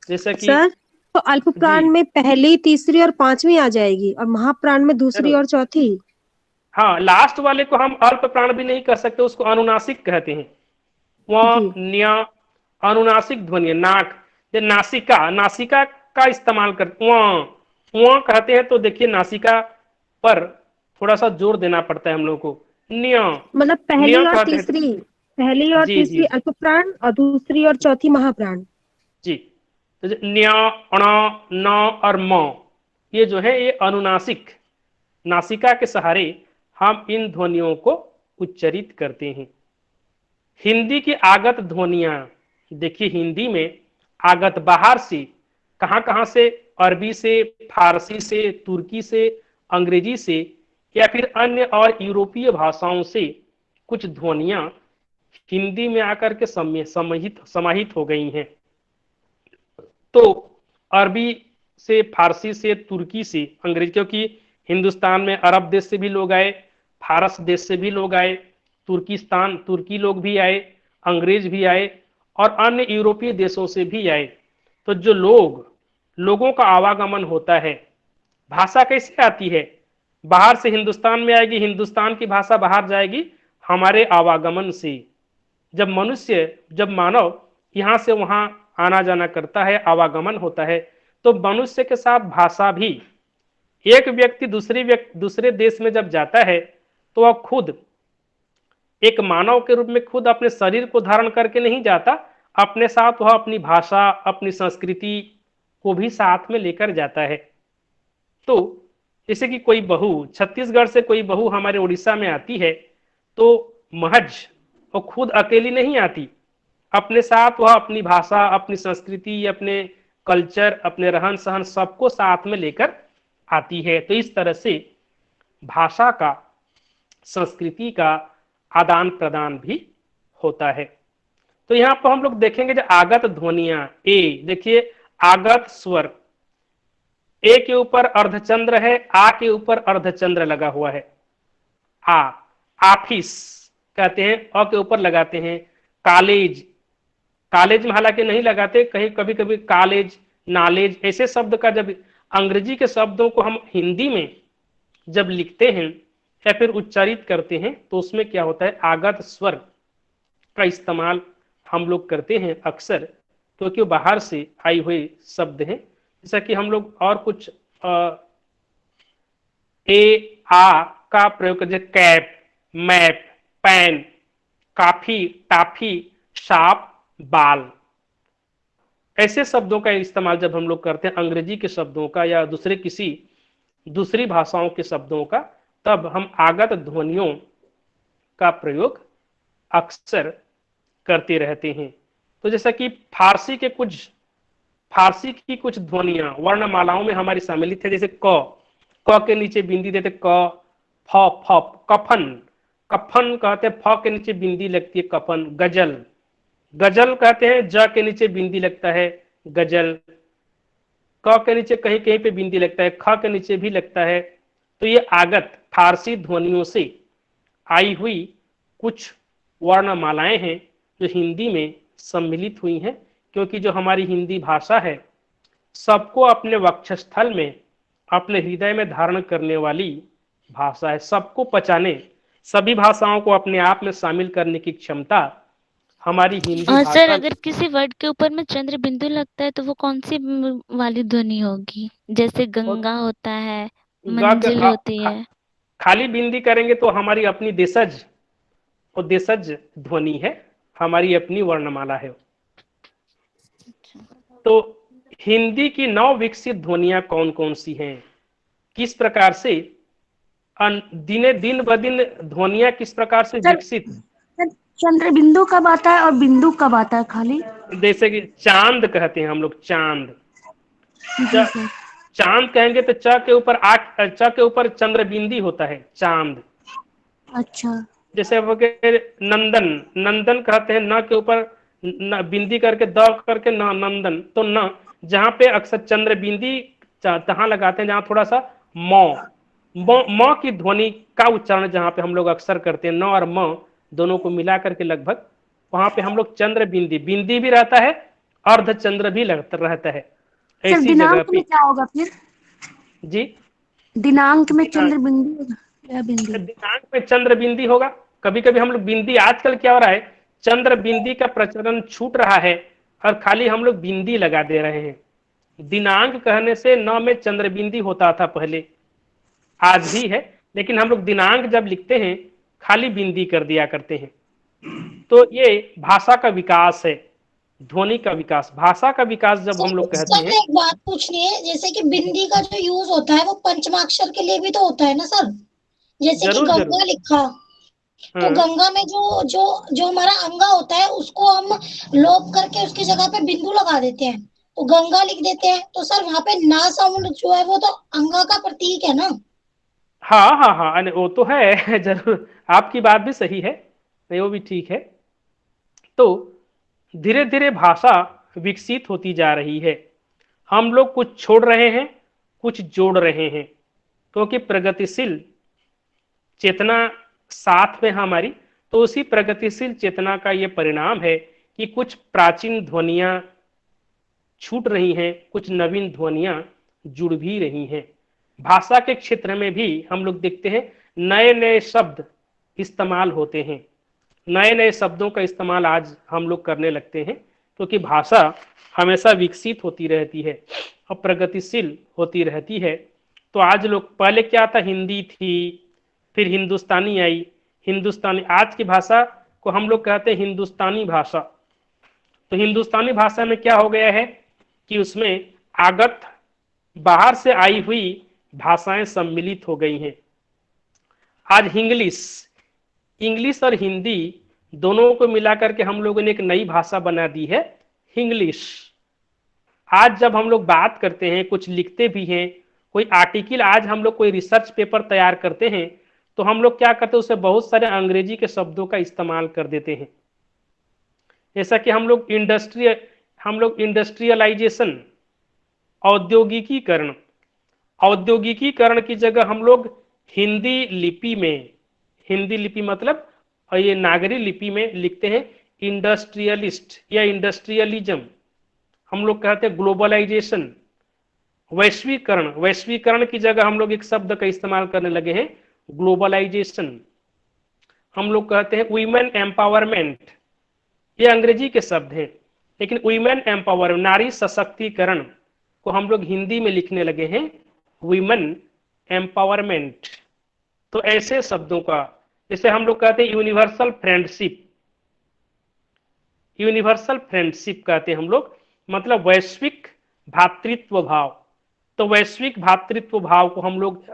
[SPEAKER 5] जैसे कि
[SPEAKER 8] सर, तो अल्प प्राण में पहली, तीसरी और पांचवी आ जाएगी, और महाप्राण में दूसरी और चौथी।
[SPEAKER 5] हाँ, लास्ट वाले को हम अल्प प्राण भी नहीं कर सकते, उसको अनुनासिक कहते हैं। वह न्या अनुनासिक ध्वनि, नाक, नासिका, नासिका का इस्तेमाल करते, वह कहते हैं। तो देखिए नासिका पर थोड़ा सा जोर देना पड़ता है हम लोग को। न्या
[SPEAKER 8] मतलब पहली और
[SPEAKER 5] कहते हैं।
[SPEAKER 8] तीसरी, पहली और
[SPEAKER 5] जी,
[SPEAKER 8] तीसरी
[SPEAKER 5] जी।
[SPEAKER 8] अल्प प्राण और दूसरी और चौथी महाप्राण।
[SPEAKER 5] जी, तो न्या, अण, न और म, ये जो है ये अनुनासिक, नासिका के सहारे हम इन ध्वनियों को उच्चारित करते हैं। हिंदी की आगत ध्वनियां, देखिए हिंदी में आगत बाहर से, कहां कहां से, अरबी से, फारसी से, तुर्की से, अंग्रेजी से, या फिर अन्य और यूरोपीय भाषाओं से कुछ ध्वनियां हिंदी में आकर के समाहित हो गई हैं। तो अरबी से, फारसी से, तुर्की से, अंग्रेजी, क्योंकि हिंदुस्तान में अरब देश से भी लोग आए, फारस देश से भी लोग आए, तुर्की लोग भी आए, अंग्रेज भी आए, और अन्य यूरोपीय देशों से भी आए। तो जो लोगों का आवागमन होता है, भाषा कैसे आती है, बाहर से हिंदुस्तान में आएगी, हिंदुस्तान की भाषा बाहर जाएगी हमारे आवागमन से। जब मानव यहां से वहां आना जाना करता है, आवागमन होता है, तो मनुष्य के साथ भाषा भी, एक व्यक्ति दूसरे देश में जब जाता है तो वह खुद एक मानव के रूप में खुद अपने शरीर को धारण करके नहीं जाता, अपने साथ वह अपनी भाषा, अपनी संस्कृति को भी साथ में लेकर जाता है। तो जैसे कि कोई बहू, छत्तीसगढ़ से कोई बहू हमारे उड़ीसा में आती है, तो महज वो खुद अकेली नहीं आती, अपने साथ वह अपनी भाषा, अपनी संस्कृति, अपने कल्चर, अपने रहन सहन सबको साथ में लेकर आती है। तो इस तरह से भाषा का, संस्कृति का आदान प्रदान भी होता है। तो यहाँ पर हम लोग देखेंगे जो आगत ध्वनियां, ए देखिए आगत स्वर, ए के ऊपर अर्धचंद्र है, आ के ऊपर अर्धचंद्र लगा हुआ है। आ, आफिस कहते हैं, अ के ऊपर लगाते हैं। कॉलेज, कॉलेज में हालांकि नहीं लगाते, कहीं कभी कभी कॉलेज, नॉलेज ऐसे शब्द का, जब अंग्रेजी के शब्दों को हम हिंदी में जब लिखते हैं या फिर उच्चारित करते हैं तो उसमें क्या होता है, आगत स्वर का इस्तेमाल हम लोग करते हैं अक्सर, क्योंकि वो बाहर से आई हुए शब्द हैं। जैसा कि हम लोग और कुछ ए आ का प्रयोग करते, कैप, मैप, पैन, काफी, टाफी, साप, बाल, ऐसे शब्दों का इस्तेमाल जब हम लोग करते हैं अंग्रेजी के शब्दों का या दूसरी भाषाओं के शब्दों का, तब हम आगत ध्वनियों का प्रयोग अक्सर करते रहते हैं। तो जैसा कि फारसी की कुछ ध्वनियां वर्णमालाओं में हमारी सम्मिलित है, जैसे क के नीचे बिंदी देते क, फ, फ, कफन, कफन कहते हैं, फ के नीचे बिंदी लगती है कफन। गजल, गजल कहते हैं, ज के नीचे बिंदी लगता है गजल। क के नीचे कहीं कहीं पे बिंदी लगता है, ख के नीचे भी लगता है। तो ये आगत फारसी ध्वनियों से आई हुई कुछ वर्णमालाएं हैं जो हिंदी में सम्मिलित हुई हैं, क्योंकि जो हमारी हिंदी भाषा है सबको अपने वक्षस्थल में, अपने हृदय में धारण करने वाली भाषा है। सबको पचाने, सभी भाषाओं को अपने आप में शामिल करने की क्षमता हमारी हिंदी
[SPEAKER 4] और
[SPEAKER 5] भाषा
[SPEAKER 4] सर अगर किसी वर्ड के ऊपर में चंद्र बिंदु लगता है तो वो कौन सी वाली ध्वनि होगी? जैसे गंगा होता है, मंजिल होती है।
[SPEAKER 5] खाली बिंदी करेंगे तो हमारी अपनी देशज, वो देशज ध्वनि है, हमारी अपनी वर्णमाला है। तो हिंदी की 9 विकसित ध्वनियां कौन कौन सी हैं, किस प्रकार से दिन ब दिन ध्वनियां किस प्रकार से विकसित।
[SPEAKER 9] चंद्र बिंदु कब आता है और बिंदु कब आता है खाली?
[SPEAKER 5] जैसे कि चांद कहते हैं हम लोग, चांद, चांद कहेंगे तो च के ऊपर चंद्र बिंदी होता है, चांद।
[SPEAKER 9] अच्छा।
[SPEAKER 5] जैसे नंदन, नंदन कहते हैं, न के ऊपर बिंदी करके, द करके न, नंदन। तो न जहाँ पे अक्सर चंद्र बिंदी तहाँ लगाते हैं, जहाँ थोड़ा सा म की ध्वनि का उच्चारण जहाँ पे हम लोग अक्सर करते हैं, न और म दोनों को मिला करके लगभग, वहां पे हम लोग चंद्र बिंदी, बिंदी भी रहता है, अर्धचंद्र भी रहता है। ऐसी जगह पे
[SPEAKER 9] क्या होगा फिर
[SPEAKER 5] जी,
[SPEAKER 9] दिनांक में चंद्र बिंदु या बिंदी?
[SPEAKER 5] दिनांक में चंद्र बिंदी होगा। कभी कभी हम लोग बिंदी, आजकल क्या हो रहा है, चंद्र बिंदी का प्रचलन छूट रहा है और खाली हम लोग बिंदी लगा दे रहे हैं। दिनांक कहने से न में चंद्र बिंदी होता था पहले, आज भी है, लेकिन हम लोग दिनांक जब लिखते हैं खाली बिंदी कर दिया करते हैं। तो ये भाषा का विकास है, ध्वनि का विकास, भाषा का विकास जब हम लोग कहते हैं।
[SPEAKER 1] एक बात पूछनी है, जैसे कि बिंदी का जो यूज होता है वो पंचमाक्षर के लिए भी तो होता है ना सर? जैसे कि गंगा लिखा, तो गंगा में जो हमारा अंगा होता है उसको हम लोप करके उसकी जगह पे बिंदु लगा देते हैं, तो गंगा लिख देते हैं। तो सर वहां पे ना साउंड जो है वो तो अंगा का प्रतीक है ना?
[SPEAKER 5] हाँ हाँ हाँ, वो तो है जरूर, आपकी बात भी सही है, वो भी ठीक है। तो धीरे धीरे भाषा विकसित होती जा रही है, हम लोग कुछ छोड़ रहे हैं, कुछ जोड़ रहे हैं, क्योंकि प्रगतिशील चेतना साथ में हमारी, तो उसी प्रगतिशील चेतना का ये परिणाम है कि कुछ प्राचीन ध्वनियां छूट रही हैं, कुछ नवीन ध्वनियां जुड़ भी रही हैं। भाषा के क्षेत्र में भी हम लोग देखते हैं नए नए शब्द इस्तेमाल होते हैं, नए नए शब्दों का इस्तेमाल आज हम लोग करने लगते हैं, क्योंकि भाषा हमेशा विकसित होती रहती है और प्रगतिशील होती रहती है। तो आज लोग, पहले क्या था, हिंदी थी, फिर हिंदुस्तानी आई, हिंदुस्तानी, आज की भाषा को हम लोग कहते हैं हिंदुस्तानी भाषा। तो हिंदुस्तानी भाषा में क्या हो गया है कि उसमें आगत बाहर से आई हुई भाषाएं सम्मिलित हो गई हैं। आज इंग्लिश, इंग्लिश और हिंदी दोनों को मिलाकर के हम लोगों ने एक नई भाषा बना दी है, इंग्लिश। आज जब हम लोग बात करते हैं, कुछ लिखते भी हैं, कोई आर्टिकल, आज हम लोग कोई रिसर्च पेपर तैयार करते हैं, तो हम लोग क्या करते हैं, उसमें बहुत सारे अंग्रेजी के शब्दों का इस्तेमाल कर देते हैं। जैसा कि हम लोग इंडस्ट्रियलाइजेशन, औद्योगिकीकरण, औद्योगिकीकरण की जगह हम लोग हिंदी लिपि मतलब और ये नागरी लिपि में लिखते हैं इंडस्ट्रियलिस्ट या इंडस्ट्रियलिज्म। हम लोग कहते हैं ग्लोबलाइजेशन, वैश्वीकरण की जगह हम लोग एक शब्द का इस्तेमाल करने लगे हैं, ग्लोबलाइजेशन। हम लोग कहते हैं वुमेन एम्पावरमेंट, ये अंग्रेजी के शब्द हैं, लेकिन वुमेन एम्पावरमेंट, नारी सशक्तिकरण को हम लोग हिंदी में लिखने लगे हैं वुमेन एम्पावरमेंट। तो ऐसे शब्दों का, जैसे हम लोग कहते हैं यूनिवर्सल फ्रेंडशिप कहते हैं हम लोग, मतलब वैश्विक भातृत्व भाव। तो वैश्विक भातृत्व भाव को हम लोग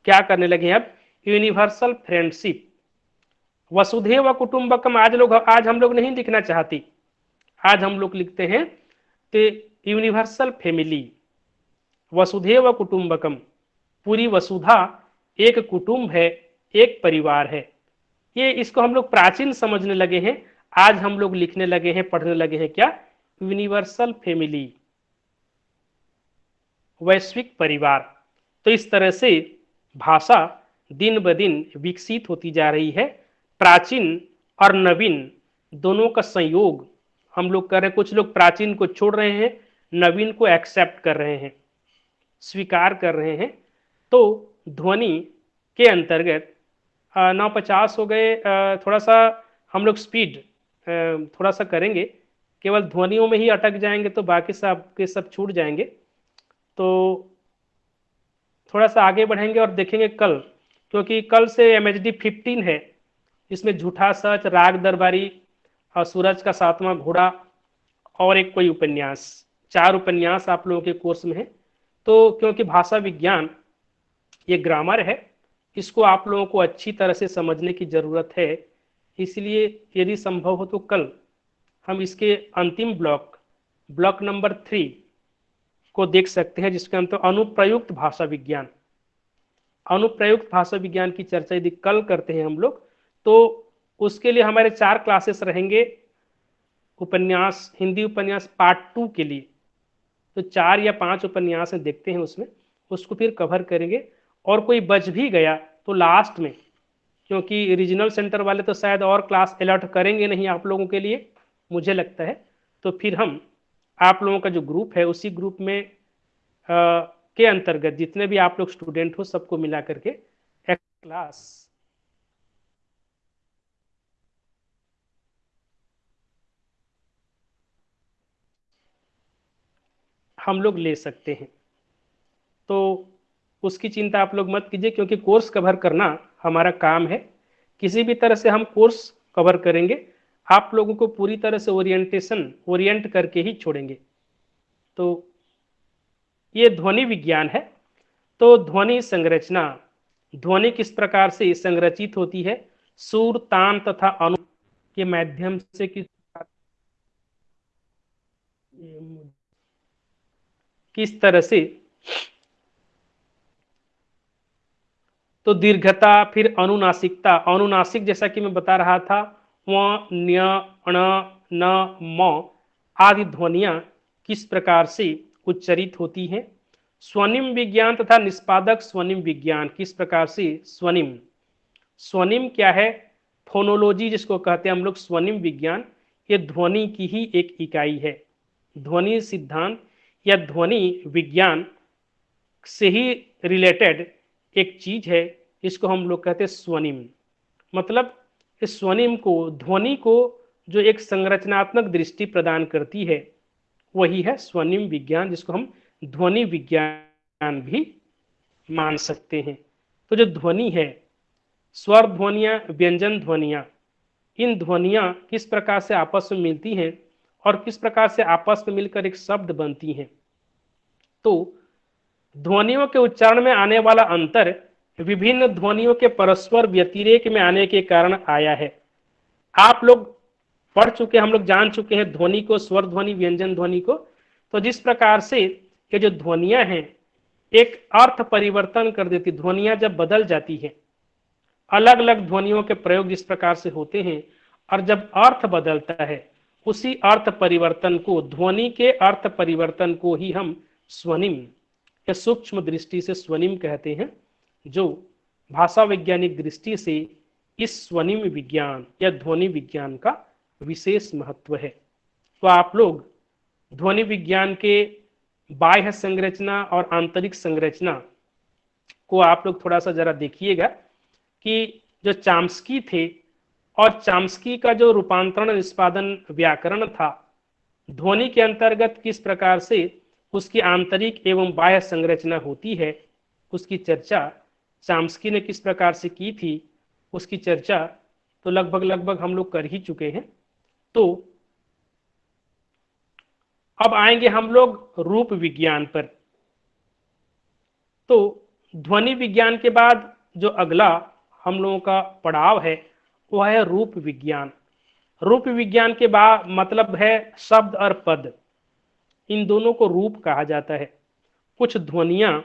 [SPEAKER 5] क्या करने लगे हैं अब, यूनिवर्सल फ्रेंडशिप। वसुधैव कुटुंबकम आज हम लोग नहीं लिखना चाहती, आज हम लोग लिखते हैं तो यूनिवर्सल फैमिली, वसुधैव कुटुंबकम, पूरी वसुधा एक कुटुंब है, एक परिवार है। ये इसको हम लोग प्राचीन समझने लगे हैं, आज हम लोग लिखने लगे हैं, पढ़ने लगे हैं क्या, यूनिवर्सल फैमिली, वैश्विक परिवार। तो इस तरह से भाषा दिन ब दिन विकसित होती जा रही है। प्राचीन और नवीन दोनों का संयोग हम लोग कर रहे हैं। कुछ लोग प्राचीन को छोड़ रहे हैं, नवीन को एक्सेप्ट कर रहे हैं, स्वीकार कर रहे हैं। तो ध्वनि के अंतर्गत 9:50 हो गए, थोड़ा सा हम लोग स्पीड थोड़ा सा करेंगे, केवल ध्वनियों में ही अटक जाएंगे तो बाकी सब छूट जाएंगे। तो थोड़ा सा आगे बढ़ेंगे और देखेंगे कल, क्योंकि कल से MHD 15 है, इसमें झूठा सच, राग दरबारी और सूरज का 7वां घोड़ा और एक कोई उपन्यास, 4 उपन्यास आप लोगों के कोर्स में है। तो क्योंकि भाषा विज्ञान ये ग्रामर है, इसको आप लोगों को अच्छी तरह से समझने की ज़रूरत है, इसलिए यदि संभव हो तो कल हम इसके अंतिम ब्लॉक नंबर 3 को देख सकते हैं, जिसके अंतर अनुप्रयुक्त भाषा विज्ञान, अनुप्रयुक्त भाषा विज्ञान की चर्चा यदि कल करते हैं हम लोग, तो उसके लिए हमारे 4 क्लासेस रहेंगे उपन्यास, हिंदी उपन्यास पार्ट 2 के लिए। तो 4 या 5 उपन्यास देखते हैं उसमें, उसको फिर कवर करेंगे। और कोई बच भी गया तो लास्ट में, क्योंकि रीजनल सेंटर वाले तो शायद और क्लास अलर्ट करेंगे नहीं आप लोगों के लिए, मुझे लगता है, तो फिर हम आप लोगों का जो ग्रुप है उसी ग्रुप में के अंतर्गत जितने भी आप लोग स्टूडेंट हो सबको मिला करके एक क्लास हम लोग ले सकते हैं। तो उसकी चिंता आप लोग मत कीजिए, क्योंकि कोर्स कवर करना हमारा काम है। किसी भी तरह से हम कोर्स कवर करेंगे, आप लोगों को पूरी तरह से ओरिएंट करके ही छोड़ेंगे। तो ये ध्वनि विज्ञान है। तो ध्वनि संरचना, ध्वनि किस प्रकार से संरचित होती है, सुर, तान तथा अनु के माध्यम से किस तरह से, तो दीर्घता, फिर अनुनासिकता, अनुनासिक जैसा कि मैं बता रहा था, व, न्य, अण, न, म आदि ध्वनियां किस प्रकार से उच्चरित होती हैं। स्वनिम विज्ञान तथा निष्पादक स्वनिम विज्ञान, किस प्रकार से स्वनिम क्या है, फोनोलॉजी जिसको कहते हैं हम लोग, स्वनिम विज्ञान, ये ध्वनि की ही एक इकाई है। ध्वनि सिद्धांत या ध्वनि विज्ञान से ही रिलेटेड एक चीज है, इसको हम लोग कहते हैं स्वनिम। मतलब इस स्वनिम को, ध्वनि को जो एक संरचनात्मक दृष्टि प्रदान करती है, वही है स्वनिम विज्ञान, जिसको हम ध्वनि विज्ञान भी मान सकते हैं। तो जो ध्वनि है, स्वर ध्वनियाँ, व्यंजन ध्वनियाँ, इन ध्वनियाँ किस प्रकार से आपस में मिलती हैं और किस प्रकार से आपस में मिलकर एक शब्द बनती हैं। तो ध्वनियों के उच्चारण में आने वाला अंतर विभिन्न ध्वनियों के परस्पर व्यतिरेक में आने के कारण आया है। आप लोग पढ़ चुके, हम लोग जान चुके हैं ध्वनि को, स्वर ध्वनि, व्यंजन ध्वनि को। तो जिस प्रकार से ये जो ध्वनियां हैं एक अर्थ परिवर्तन कर देती, ध्वनियां जब बदल जाती है, अलग अलग ध्वनियों के प्रयोग जिस प्रकार से होते हैं, और जब अर्थ बदलता है उसी अर्थ परिवर्तन को, ध्वनि के अर्थ परिवर्तन को ही हम स्वनिम या सूक्ष्म दृष्टि से स्वनिम कहते हैं, जो भाषा वैज्ञानिक दृष्टि से इस स्वनिम विज्ञान या ध्वनि विज्ञान का विशेष महत्व है। तो आप लोग ध्वनि विज्ञान के बाह्य संरचना और आंतरिक संरचना को आप लोग थोड़ा सा जरा देखिएगा कि जो चाम्स्की थे और चाम्स्की का जो रूपांतरण निष्पादन व्याकरण था, ध्वनि के अंतर्गत किस प्रकार से उसकी आंतरिक एवं बाह्य संरचना होती है, उसकी चर्चा चाम्स्की ने किस प्रकार से की थी, उसकी चर्चा तो लगभग हम लोग कर ही चुके हैं। तो अब आएंगे हम लोग रूप विज्ञान पर। तो ध्वनि विज्ञान के बाद जो अगला हम लोगों का पड़ाव है वह है रूप विज्ञान। रूप विज्ञान के बाद मतलब है शब्द और पद, इन दोनों को रूप कहा जाता है। कुछ ध्वनियां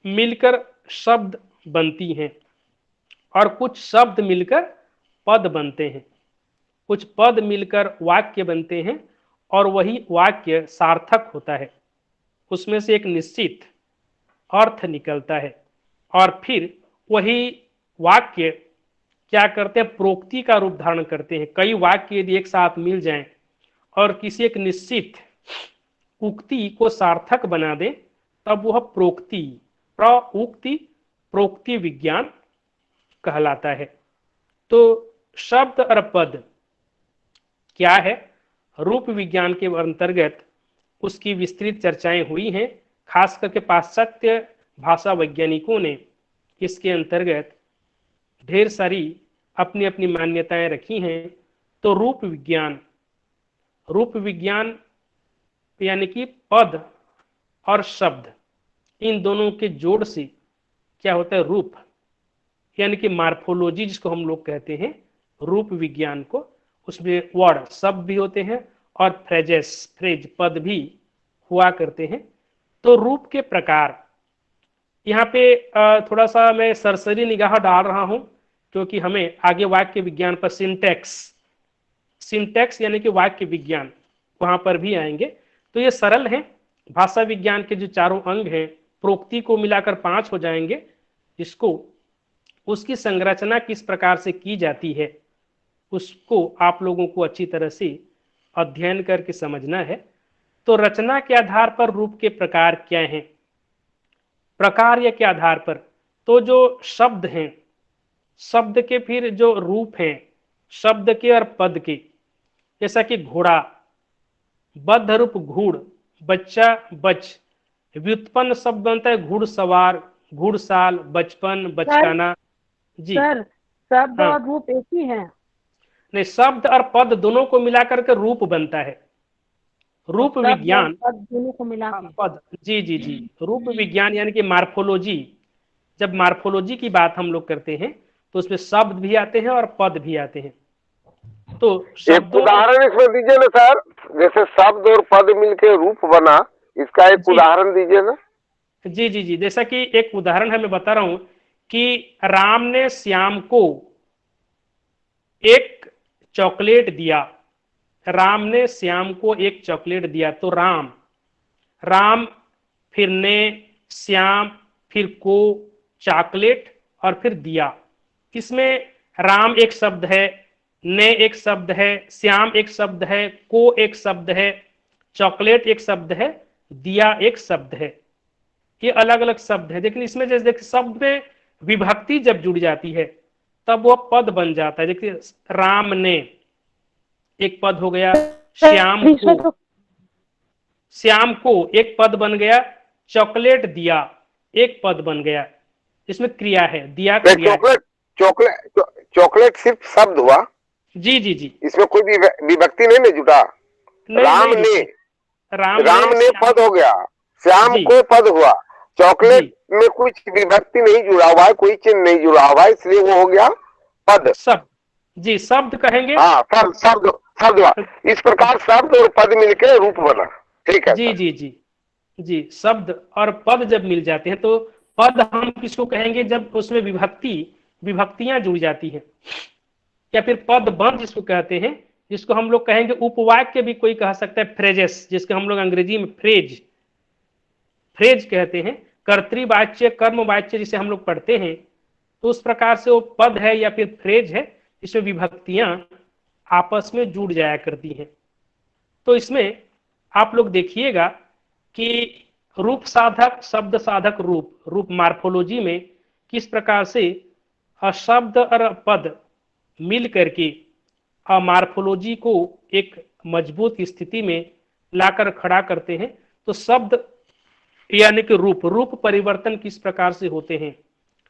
[SPEAKER 5] मिलकर शब्द बनती हैं और कुछ शब्द मिलकर पद बनते हैं, कुछ पद मिलकर वाक्य बनते हैं और वही वाक्य सार्थक होता है, उसमें से एक निश्चित अर्थ निकलता है और फिर वही वाक्य क्या करते हैं, प्रोक्ति का रूप धारण करते हैं। कई वाक्य यदि एक साथ मिल जाएं और किसी एक निश्चित उक्ति को सार्थक बना दें तब वह प्रोक्ति, प्रउक्ति, प्रोक्ति विज्ञान कहलाता है। तो शब्द और पद क्या है, रूप विज्ञान के अंतर्गत उसकी विस्तृत चर्चाएं हुई हैं। खास करके पाश्चात्य भाषा वैज्ञानिकों ने इसके अंतर्गत ढेर सारी अपनी अपनी मान्यताएं रखी हैं। तो रूप विज्ञान यानी कि पद और शब्द, इन दोनों के जोड़ से क्या होता है, रूप यानी कि मार्फोलॉजी जिसको हम लोग कहते हैं, रूप विज्ञान को, उसमें वर्ड शब्द भी होते हैं और फ्रेज पद भी हुआ करते हैं। तो रूप के प्रकार, यहाँ पे थोड़ा सा मैं सरसरी निगाह डाल रहा हूं क्योंकि हमें आगे वाक्य विज्ञान पर सिंटैक्स यानी कि वाक्य विज्ञान, वहां पर भी आएंगे। तो ये सरल है, भाषा विज्ञान के जो चारों अंग हैं प्रोक्ति को मिलाकर 5 हो जाएंगे, जिसको उसकी संरचना किस प्रकार से की जाती है उसको आप लोगों को अच्छी तरह से अध्ययन करके समझना है। तो रचना के आधार पर रूप के प्रकार क्या हैं, प्रकार या के आधार पर, तो जो शब्द हैं, शब्द के फिर जो रूप हैं, शब्द के और पद के, जैसा कि घोड़ा, बद्ध रूप घूड़, बच्चा बच, व्युत्पन्न शब्द बनता है घुड़सवार, घुड़साल, बचपन, बचकाना। जी
[SPEAKER 10] सर, शब्द
[SPEAKER 5] हाँ।
[SPEAKER 10] और रूप एक ही है?
[SPEAKER 5] नहीं, शब्द और पद दोनों को मिलाकर के रूप बनता है। रूप
[SPEAKER 10] शब्द और
[SPEAKER 5] विज्ञान,
[SPEAKER 10] पद दोनों को मिला के?
[SPEAKER 5] पद, जी, रूप विज्ञान यानी कि मार्फोलॉजी। जब मार्फोलॉजी की बात हम लोग करते हैं तो उसमें शब्द भी आते हैं और पद भी आते हैं। तो
[SPEAKER 7] एक उदाहरण इसमें दीजिए ना सर, जैसे शब्द और पद मिलके रूप बना, इसका एक उदाहरण दीजिए ना।
[SPEAKER 5] जी, जैसा कि एक उदाहरण है, मैं बता रहा हूं कि राम ने श्याम को एक चॉकलेट दिया, राम ने श्याम को एक चॉकलेट दिया। तो राम फिर ने, श्याम फिर को, चॉकलेट और फिर दिया। इसमें राम एक शब्द है, ने एक शब्द है, श्याम एक शब्द है, को एक शब्द है, चॉकलेट एक शब्द है, दिया एक शब्द है। ये अलग अलग शब्द है, लेकिन इसमें जैसे देखिए शब्द में विभक्ति जब जुड़ जाती है तब वह पद बन जाता है। देखिए राम ने एक पद हो गया, श्याम को एक पद बन गया, चॉकलेट दिया एक पद बन गया। इसमें क्रिया है, दिया क्रिया।
[SPEAKER 7] चॉकलेट सिर्फ शब्द हुआ।
[SPEAKER 5] जी,
[SPEAKER 7] इसमें कोई भी विभक्ति नहीं जुटा। राम ने
[SPEAKER 5] राम
[SPEAKER 7] पद हो गया, श्याम को पद हुआ, चॉकलेट में कुछ विभक्ति नहीं जुड़ा हुआ है, कोई चिन्ह नहीं जुड़ा हुआ है, इसलिए वो हो गया पद।
[SPEAKER 5] शब्द, जी शब्द कहेंगे।
[SPEAKER 7] हाँ, शब्द इस प्रकार शब्द और पद मिलकर रूप बना। ठीक है
[SPEAKER 5] जी
[SPEAKER 7] सर।
[SPEAKER 5] जी जी जी, शब्द और पद जब मिल जाते हैं तो पद हम किसको कहेंगे, जब उसमें विभक्तियां जुड़ जाती हैं, या फिर पद बंध जिसको कहते हैं, जिसको हम लोग कहेंगे उपवाक्य भी कोई कह सकता है, फ्रेजेस, जिसको हम लोग अंग्रेजी में फ्रेज कहते हैं, कर्तृवाच्य कर्मवाच्य जिसे हम लोग पढ़ते हैं, तो उस प्रकार से वो पद है या फिर फ्रेज है, इसमें विभक्तियां आपस में जुड़ जाया करती हैं। तो इसमें आप लोग देखिएगा कि रूप साधक, शब्द साधक, रूप मार्फोलॉजी में किस प्रकार से शब्द और पद मिल करके मार्फोलॉजी को एक मजबूत स्थिति में लाकर खड़ा करते हैं। तो शब्द यानी कि रूप परिवर्तन किस प्रकार से होते हैं,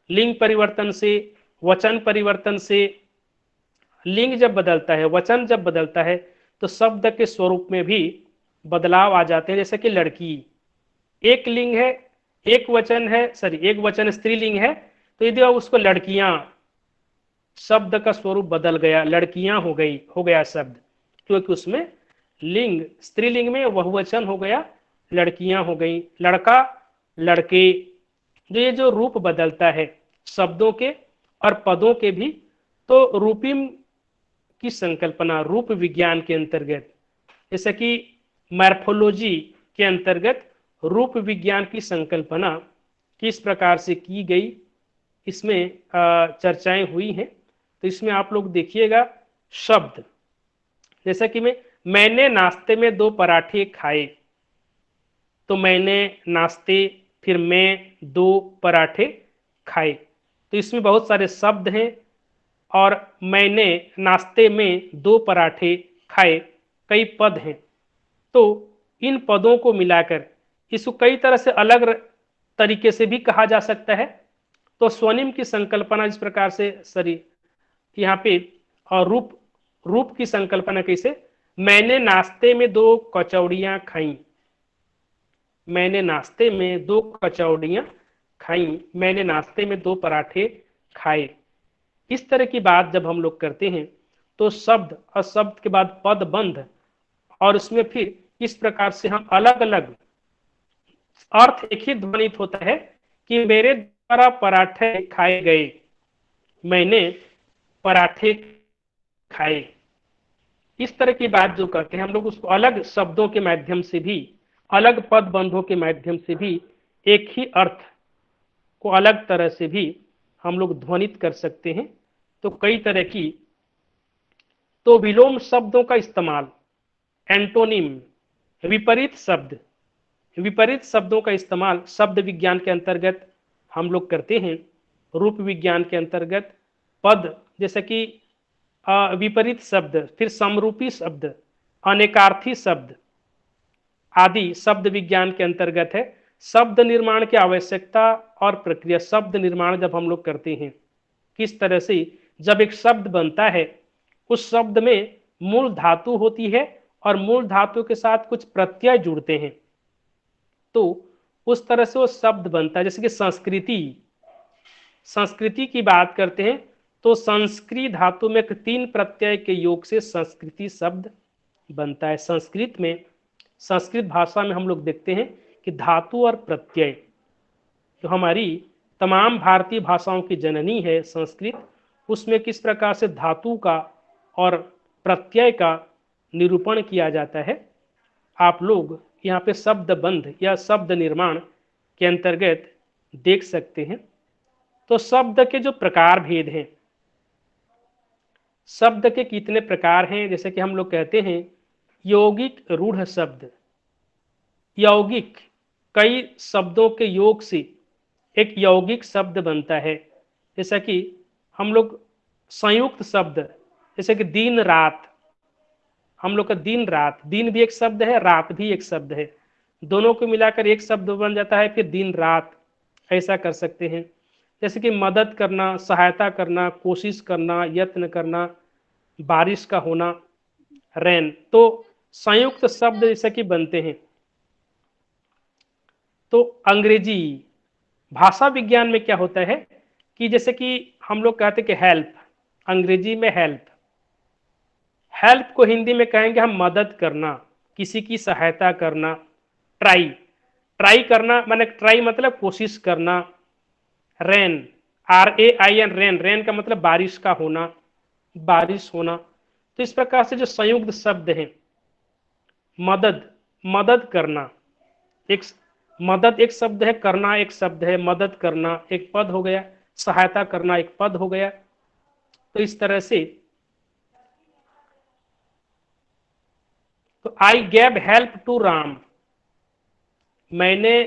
[SPEAKER 5] लिंग परिवर्तन से, वचन परिवर्तन से। लिंग जब बदलता है, वचन जब बदलता है, तो शब्द के स्वरूप में भी बदलाव आ जाते हैं। जैसे कि लड़की एक लिंग है, एक वचन स्त्रीलिंग है, तो यदि उसको लड़कियां, शब्द का स्वरूप बदल गया, लड़कियां हो गया शब्द, क्योंकि उसमें लिंग स्त्रीलिंग में बहुवचन हो गया, लड़कियां हो गई, लड़का, लड़के। ये जो रूप बदलता है शब्दों के और पदों के भी, तो रूपिम की संकल्पना रूप विज्ञान के अंतर्गत, जैसे कि मॉर्फोलॉजी के अंतर्गत रूप विज्ञान की संकल्पना किस प्रकार से की गई, इसमें चर्चाएं हुई हैं। तो इसमें आप लोग देखिएगा शब्द, जैसा कि मैंने नाश्ते में 2 पराठे खाए, तो मैंने नाश्ते, फिर मैं 2 पराठे खाए, तो इसमें बहुत सारे शब्द हैं, और मैंने नाश्ते में 2 पराठे खाए कई पद हैं। तो इन पदों को मिलाकर इसको कई तरह से अलग तरीके से भी कहा जा सकता है। तो स्वनिम की संकल्पना इस प्रकार से यहाँ पे, और रूप की संकल्पना कैसे, मैंने नाश्ते में 2 कचौड़ियां खाई, मैंने नाश्ते में 2 कचौड़ियां खाई, मैंने नाश्ते में 2 पराठे खाए। इस तरह की बात जब हम लोग करते हैं, तो शब्द और शब्द के बाद पद बंध, और उसमें फिर इस प्रकार से हम अलग अलग अर्थ एक ही ध्वनित होता है कि मेरे द्वारा पराठे खाए गए, मैंने पराठे खाए। इस तरह की बात जो करते हैं हम लोग, उसको अलग शब्दों के माध्यम से भी, अलग पद बंधों के माध्यम से भी एक ही अर्थ को अलग तरह से भी हम लोग ध्वनित कर सकते हैं। तो कई तरह की, तो विलोम शब्दों का इस्तेमाल, एंटोनिम, विपरीत शब्दों का इस्तेमाल शब्द विज्ञान के अंतर्गत हम लोग करते हैं। रूप विज्ञान के अंतर्गत पद, जैसे कि विपरीत शब्द, फिर समरूपी शब्द, अनेकार्थी शब्द आदि शब्द विज्ञान के अंतर्गत है। शब्द निर्माण की आवश्यकता और प्रक्रिया, शब्द निर्माण जब हम लोग करते हैं, किस तरह से जब एक शब्द बनता है, उस शब्द में मूल धातु होती है और मूल धातु के साथ कुछ प्रत्यय जुड़ते हैं, तो उस तरह से वो शब्द बनता है। जैसे कि संस्कृति की बात करते हैं, तो संस्कृत धातु में 3 प्रत्यय के योग से संस्कृति शब्द बनता है। संस्कृत भाषा में हम लोग देखते हैं कि धातु और प्रत्यय, जो हमारी तमाम भारतीय भाषाओं की जननी है संस्कृत, उसमें किस प्रकार से धातु का और प्रत्यय का निरूपण किया जाता है, आप लोग यहाँ पे शब्द बंध या शब्द निर्माण के अंतर्गत देख सकते हैं। तो शब्द के जो प्रकार भेद हैं, शब्द के कितने प्रकार हैं, जैसे कि हम लोग कहते हैं यौगिक रूढ़ शब्द। यौगिक, कई शब्दों के योग से एक यौगिक शब्द बनता है। जैसा कि हम लोग संयुक्त शब्द, जैसे कि दिन रात, हम लोग का दिन रात, दिन भी एक शब्द है, रात भी एक शब्द है, दोनों को मिलाकर एक शब्द बन जाता है, फिर दिन रात, ऐसा कर सकते हैं। जैसे कि मदद करना, सहायता करना, कोशिश करना, यत्न करना, बारिश का होना, रैन, तो संयुक्त शब्द जैसे कि बनते हैं। तो अंग्रेजी भाषा विज्ञान में क्या होता है कि जैसे कि हम लोग कहते हैं कि हेल्प, अंग्रेजी में हेल्प, हेल्प को हिंदी में कहेंगे हम मदद करना, किसी की सहायता करना। ट्राई, ट्राई करना माने ट्राई मतलब कोशिश करना। रेन, RAIN, रेन, रेन का मतलब बारिश का होना, बारिश होना। तो इस प्रकार से जो संयुक्त शब्द हैं, मदद, मदद करना, एक मदद एक शब्द है, करना एक शब्द है, मदद करना एक पद हो गया, सहायता करना एक पद हो गया। तो इस तरह से तो आई गैव हेल्प टू राम, मैंने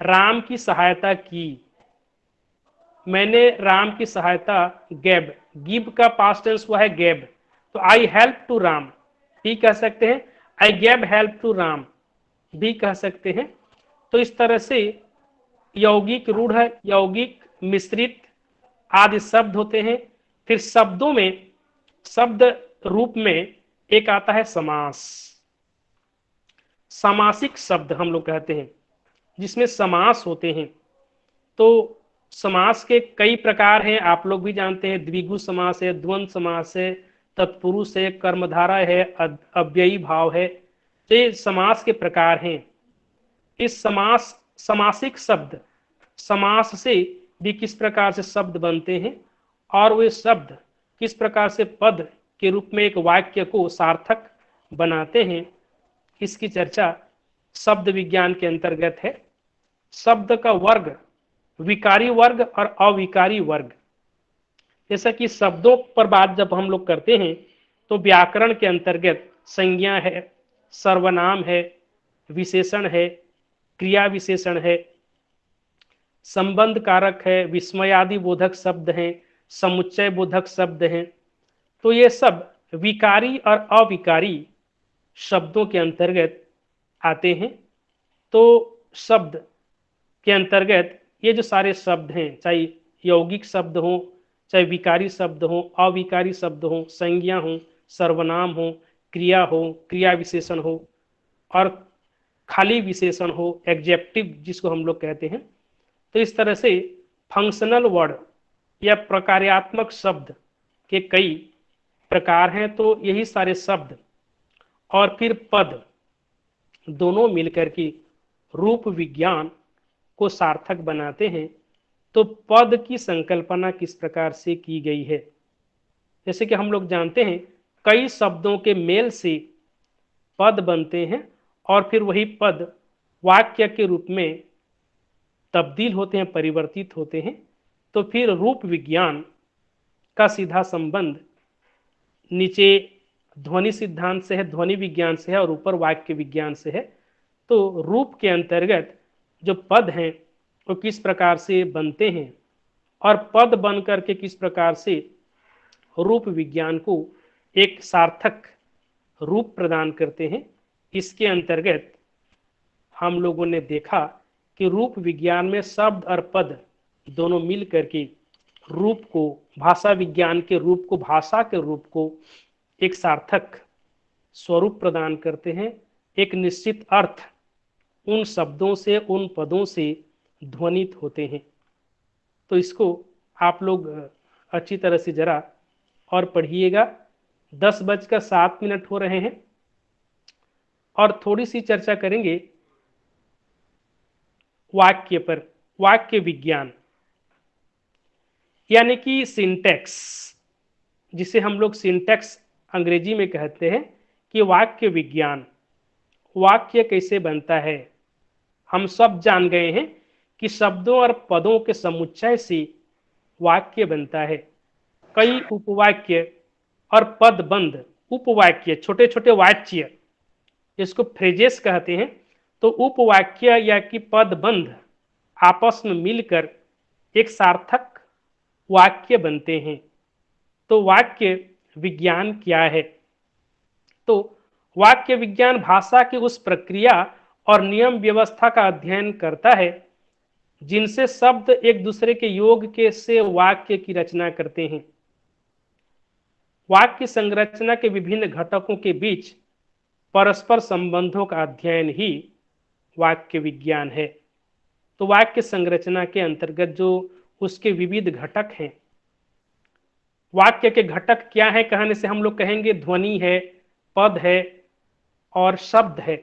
[SPEAKER 5] राम की सहायता की, मैंने राम की सहायता, गैब, गिव का पास्ट टेंस हुआ है गैब, तो आई हेल्प टू राम भी कह सकते हैं, आई गैव हेल्प टू राम भी कह सकते हैं। तो इस तरह से यौगिक, रूढ़, यौगिक, मिश्रित आदि शब्द होते हैं। फिर शब्दों में, शब्द रूप में एक आता है समास, समासिक शब्द हम लोग कहते हैं, जिसमें समास होते हैं। तो समास के कई प्रकार हैं, आप लोग भी जानते हैं, द्विगु समास है, द्वंद्व समास है, तत्पुरुष है, कर्मधारा है, अव्ययी भाव है। तो ये समास के प्रकार हैं। इस समास, समासिक शब्द, समास से भी किस प्रकार से शब्द बनते हैं और वे शब्द किस प्रकार से पद के रूप में एक वाक्य को सार्थक बनाते हैं, इसकी चर्चा शब्द विज्ञान के अंतर्गत है। शब्द का वर्ग, विकारी वर्ग और अविकारी वर्ग। जैसा कि शब्दों पर बात जब हम लोग करते हैं तो व्याकरण के अंतर्गत संज्ञा है, सर्वनाम है, विशेषण है, क्रिया विशेषण है, संबंध कारक है, विस्मयादि बोधक शब्द हैं, समुच्चय बोधक शब्द हैं। तो ये सब विकारी और अविकारी शब्दों के अंतर्गत आते हैं। तो शब्द के अंतर्गत ये जो सारे शब्द हैं, चाहे यौगिक शब्द हो, चाहे विकारी शब्द हो, अविकारी शब्द हो, संज्ञा हो, सर्वनाम हो, क्रिया हो, क्रिया विशेषण हो और खाली विशेषण हो, एग्जेक्टिव जिसको हम लोग कहते हैं। तो इस तरह से फंक्शनल वर्ड या प्रकार्यात्मक शब्द के कई प्रकार हैं। तो यही सारे शब्द और फिर पद दोनों मिलकर के रूप विज्ञान को सार्थक बनाते हैं। तो पद की संकल्पना किस प्रकार से की गई है, जैसे कि हम लोग जानते हैं कई शब्दों के मेल से पद बनते हैं और फिर वही पद वाक्य के रूप में तब्दील होते हैं, परिवर्तित होते हैं। तो फिर रूप विज्ञान का सीधा संबंध नीचे ध्वनि सिद्धांत से है, ध्वनि विज्ञान से है और ऊपर वाक्य विज्ञान से है। तो रूप के अंतर्गत जो पद हैं वो किस प्रकार से बनते हैं और पद बन करके किस प्रकार से रूप विज्ञान को एक सार्थक रूप प्रदान करते हैं, इसके अंतर्गत हम लोगों ने देखा कि रूप विज्ञान में शब्द और पद दोनों मिल करके रूप को, भाषा विज्ञान के रूप को, भाषा के रूप को एक सार्थक स्वरूप प्रदान करते हैं। एक निश्चित अर्थ उन शब्दों से, उन पदों से ध्वनित होते हैं। तो इसको आप लोग अच्छी तरह से जरा और पढ़िएगा। 10:07 हो रहे हैं और थोड़ी सी चर्चा करेंगे वाक्य पर, वाक्य विज्ञान यानी कि सिंटैक्स, जिसे हम लोग सिंटैक्स अंग्रेजी में कहते हैं कि वाक्य विज्ञान, वाक्य कैसे बनता है। हम सब जान गए हैं कि शब्दों और पदों के समुच्चय से वाक्य बनता है। कई उपवाक्य और पदबंध उपवाक्य, छोटे छोटे वाक्य, इसको फ्रेजेस कहते हैं। तो उपवाक्य या कि पदबंध आपस में मिलकर एक सार्थक वाक्य बनते हैं। तो वाक्य विज्ञान क्या है? तो वाक्य विज्ञान भाषा की उस प्रक्रिया और नियम व्यवस्था का अध्ययन करता है जिनसे शब्द एक दूसरे के योग के से वाक्य की रचना करते हैं। वाक्य संरचना के विभिन्न घटकों के बीच परस्पर संबंधों का अध्ययन ही वाक्य विज्ञान है। तो वाक्य संरचना के अंतर्गत जो उसके विविध घटक हैं, वाक्य के घटक क्या है कहने से हम लोग कहेंगे ध्वनि है, पद है और शब्द है।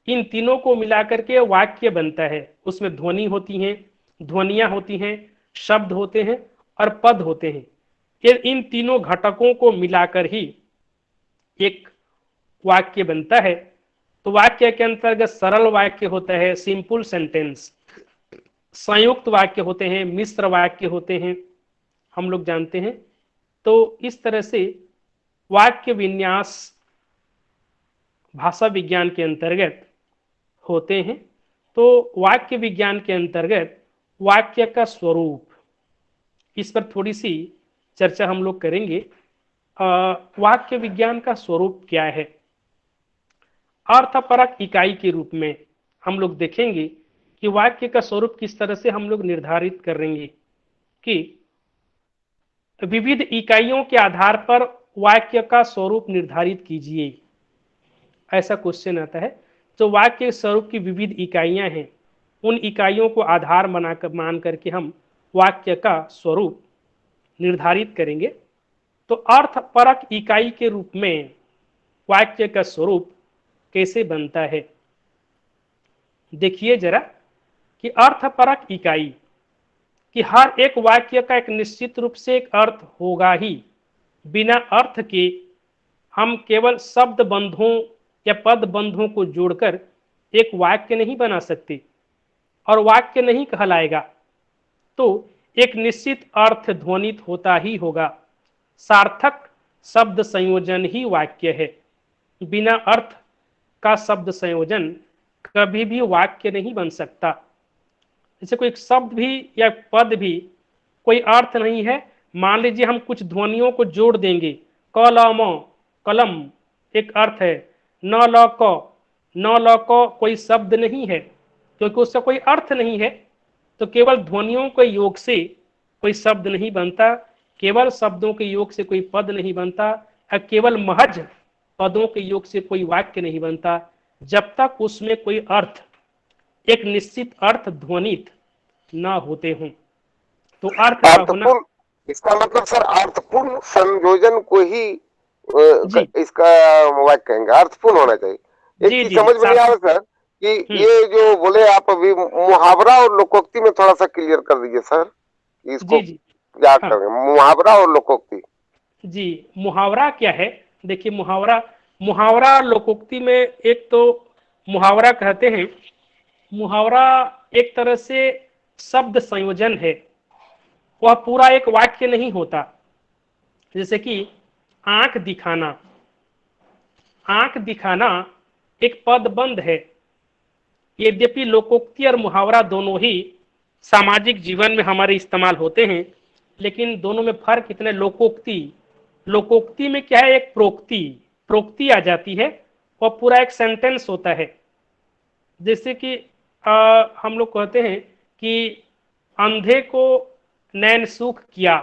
[SPEAKER 5] इन तीनों को मिलाकर के वाक्य बनता है। उसमें ध्वनि होती हैं, ध्वनियां होती हैं, शब्द होते हैं और पद होते हैं। इन तीनों घटकों को मिलाकर ही एक वाक्य बनता है। तो वाक्य के अंतर्गत सरल वाक्य होता है, सिंपल सेंटेंस, संयुक्त वाक्य होते हैं, मिश्र वाक्य होते हैं, हम लोग जानते हैं। तो इस तरह से वाक्य विन्यास भाषा विज्ञान के अंतर्गत होते हैं। तो वाक्य विज्ञान के अंतर्गत वाक्य का स्वरूप, इस पर थोड़ी सी चर्चा हम लोग करेंगे। वाक्य विज्ञान का स्वरूप क्या है? अर्थपरक इकाई के रूप में हम लोग देखेंगे कि वाक्य का स्वरूप किस तरह से हम लोग निर्धारित करेंगे कि विविध इकाइयों के आधार पर वाक्य का स्वरूप निर्धारित कीजिए, ऐसा क्वेश्चन आता है। तो वाक्य स्वरूप की विविध इकाइयां हैं, उन इकाइयों को आधार मान करके हम वाक्य का स्वरूप निर्धारित करेंगे। तो अर्थपरक इकाई के रूप में वाक्य का स्वरूप कैसे बनता है, देखिए जरा कि अर्थपरक इकाई कि हर एक वाक्य का एक निश्चित रूप से एक अर्थ होगा ही। बिना अर्थ के हम केवल शब्द बंधों या पद बंधों को जोड़कर एक वाक्य नहीं बना सकते और वाक्य नहीं कहलाएगा। तो एक निश्चित अर्थ ध्वनित होता ही होगा। सार्थक शब्द संयोजन ही वाक्य है। बिना अर्थ का शब्द संयोजन कभी भी वाक्य नहीं बन सकता। जैसे कोई शब्द भी या पद भी कोई अर्थ नहीं है, मान लीजिए हम कुछ ध्वनियों को जोड़ देंगे, कलम, कलम एक अर्थ है, न ल क कोई शब्द नहीं है क्योंकि उसका कोई अर्थ नहीं है। तो केवल ध्वनियों के योग से कोई शब्द नहीं बनता, केवल शब्दों के योग से कोई पद नहीं बनता, और केवल महज पदों के योग से कोई वाक्य नहीं बनता, जब तक उसमें कोई अर्थ, एक निश्चित अर्थ ध्वनित न होते हों। तो अर्थ का होना,
[SPEAKER 7] इसका मतलब सर अर्थपूर्ण संयोजन को ही इसका वाक्य कहेंगे, अर्थपूर्ण होना चाहिए। एक चीज समझ में नहीं आ रहा सर कि ये जो बोले आप अभी मुहावरा और लोकोक्ति में थोड़ा सा क्लियर कर दीजिए सर, इसको क्या करें मुहावरा और लोकोक्ति।
[SPEAKER 5] जी, मुहावरा क्या है? देखिए मुहावरा लोकोक्ति में, एक तो मुहावरा कहते हैं, मुहावरा एक तरह से शब्द संयोजन है, वह पूरा एक वाक्य नहीं होता। जैसे कि आंख दिखाना, आंख दिखाना एक पदबंध है। यद्यपि लोकोक्ति और मुहावरा दोनों ही सामाजिक जीवन में हमारे इस्तेमाल होते हैं, लेकिन दोनों में फर्क इतना, लोकोक्ति में क्या है, एक प्रोक्ति आ जाती है, वह पूरा एक सेंटेंस होता है। जैसे कि हम लोग कहते हैं कि अंधे को नैन सूख किया,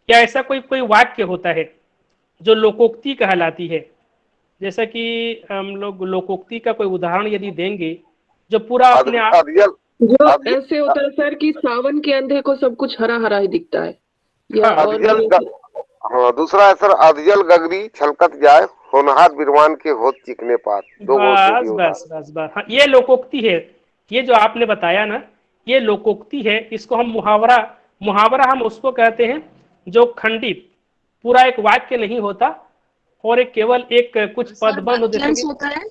[SPEAKER 5] क्या ऐसा कोई वाक्य होता है जो लोकोक्ति कहलाती है। जैसा कि हम लोग लोकोक्ति का कोई उदाहरण यदि देंगे, जो पूरा अपने आप
[SPEAKER 11] जो ऐसे होता है सर कि सावन के अंधे को सब कुछ हरा हरा ही दिखता है, या
[SPEAKER 7] हाँ, दूसरा है सर अधजल गगरी छलकत जाए होनहार बिरवान के होत चिकने पार।
[SPEAKER 5] बस हाँ, ये लोकोक्ति है। ये जो आपने बताया ना, ये लोकोक्ति है। इसको हम मुहावरा हम उसको कहते हैं जो खंडित, पूरा एक वाक्य नहीं होता और एक केवल एक कुछ पदबंध होता है,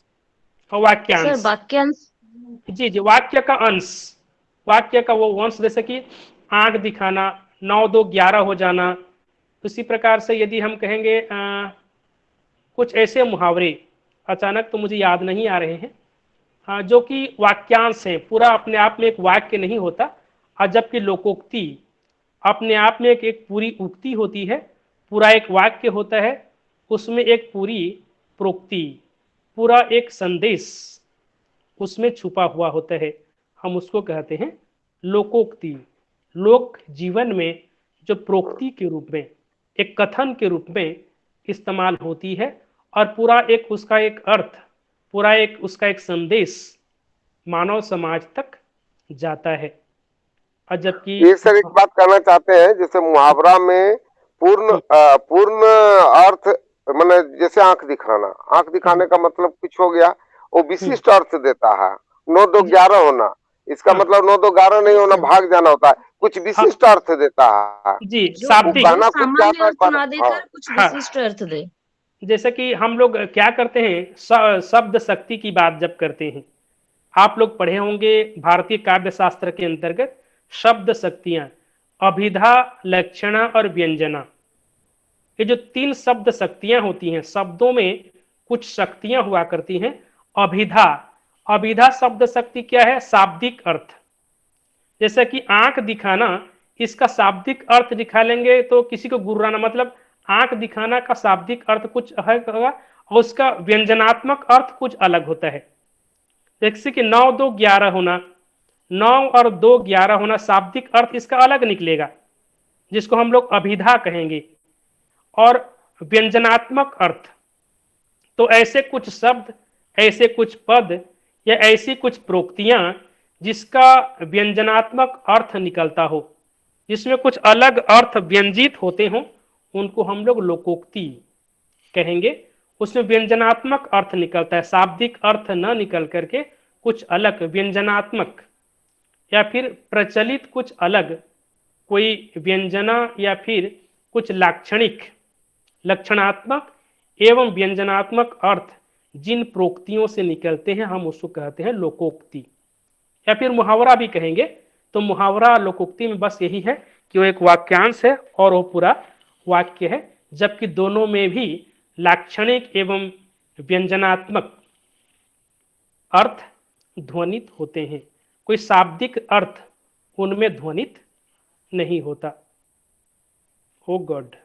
[SPEAKER 5] वाक्यांश। जी, वाक्य का अंश, वाक्य का वो अंश। जैसे कि आंख दिखाना, 9 2 11 हो जाना। उसी प्रकार से यदि हम कहेंगे कुछ ऐसे मुहावरे, अचानक तो मुझे याद नहीं आ रहे हैं, जो कि वाक्यांश हैं, पूरा अपने आप में एक वाक्य नहीं होता। और जबकि लोकोक्ति अपने आप में एक पूरी उक्ति होती है, पूरा एक वाक्य होता है, उसमें एक पूरी प्रोक्ति, पूरा एक संदेश उसमें छुपा हुआ होता है। हम उसको कहते हैं लोकोक्ति। लोक जीवन में जो प्रोक्ति के रूप में, एक कथन के रूप में इस्तेमाल होती है और पूरा एक उसका एक अर्थ, पूरा एक उसका एक संदेश मानव समाज तक जाता है। और जबकि
[SPEAKER 7] ये सर एक बात कहना चाहते हैं, जैसे मुहावरा में पूर्ण अर्थ, माने जैसे आंख दिखाने का मतलब कुछ हो गया, वो विशिष्ट अर्थ देता है। 9 2 11 होना, इसका मतलब 9 2 11 नहीं होना, भाग जाना होता है, कुछ विशिष्ट अर्थ देता है।
[SPEAKER 5] जी,
[SPEAKER 3] जो
[SPEAKER 5] शाब्दिक
[SPEAKER 3] जो सामान्य अर्थ ना देकर कुछ विशिष्ट अर्थ दे।
[SPEAKER 5] जैसे कि हम लोग क्या करते हैं, शब्द शक्ति की बात जब करते हैं, आप लोग पढ़े होंगे भारतीय काव्य शास्त्र के अंतर्गत शब्द शक्तियां, अभिधा, लक्षणा और व्यंजना, ये जो 3 शब्द शक्तियां होती हैं, शब्दों में कुछ शक्तियां हुआ करती हैं। अभिधा, अभिधा शब्द शक्ति क्या है? शाब्दिक अर्थ। जैसे कि आंख दिखाना, इसका शाब्दिक अर्थ दिखा लेंगे तो किसी को गुर्राना, मतलब आंख दिखाना का शाब्दिक अर्थ कुछ होगा और उसका व्यंजनात्मक अर्थ कुछ अलग होता है। जैसे कि 9 2 11 होना, 9 और 2 11 होना, शाब्दिक अर्थ इसका अलग निकलेगा, जिसको हम लोग अभिधा कहेंगे। और व्यंजनात्मक अर्थ, तो ऐसे कुछ शब्द, ऐसे कुछ पद या ऐसी कुछ प्रोक्तियां जिसका व्यंजनात्मक अर्थ निकलता हो, जिसमें कुछ अलग अर्थ व्यंजित होते हों, उनको हम लोग लोकोक्ति कहेंगे। उसमें व्यंजनात्मक अर्थ निकलता है, शाब्दिक अर्थ न निकल करके कुछ अलग व्यंजनात्मक या फिर प्रचलित कुछ अलग कोई व्यंजना या फिर कुछ लाक्षणिक, लक्षणात्मक एवं व्यंजनात्मक अर्थ जिन प्रोक्तियों से निकलते हैं, हम उसको कहते हैं लोकोक्ति या फिर मुहावरा भी कहेंगे। तो मुहावरा लोकोक्ति में बस यही है कि वो एक वाक्यांश है और वो पूरा वाक्य है, जबकि दोनों में भी लाक्षणिक एवं व्यंजनात्मक अर्थ ध्वनित होते हैं, कोई शाब्दिक अर्थ उनमें ध्वनित नहीं होता। ओ गॉड।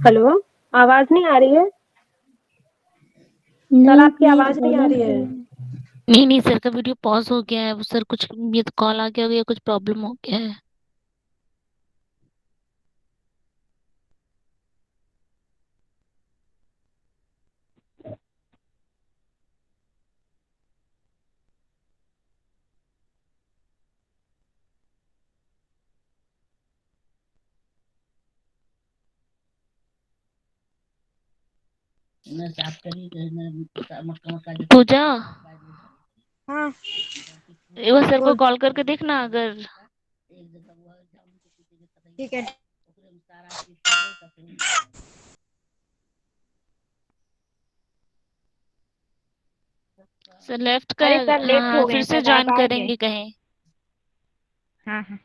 [SPEAKER 8] हेलो, आवाज नहीं आ रही है सर? आपकी आवाज नहीं आ रही है।
[SPEAKER 4] नहीं सर का वीडियो पॉज हो गया है, सर कुछ ये तो कॉल आ गया हो, या कुछ प्रॉब्लम हो गया है। पूजा,
[SPEAKER 8] हाँ
[SPEAKER 4] एक बार सर को कॉल करके देखना अगर।
[SPEAKER 8] ठीक है।
[SPEAKER 4] सर लेफ्ट का,
[SPEAKER 8] अरे सर लेफ्ट हो गए
[SPEAKER 4] फिर
[SPEAKER 8] हैं
[SPEAKER 4] से
[SPEAKER 8] सर,
[SPEAKER 4] ज्वाइन
[SPEAKER 8] आप आएंगे।
[SPEAKER 4] करेंगे कहीं।
[SPEAKER 8] हाँ हाँ।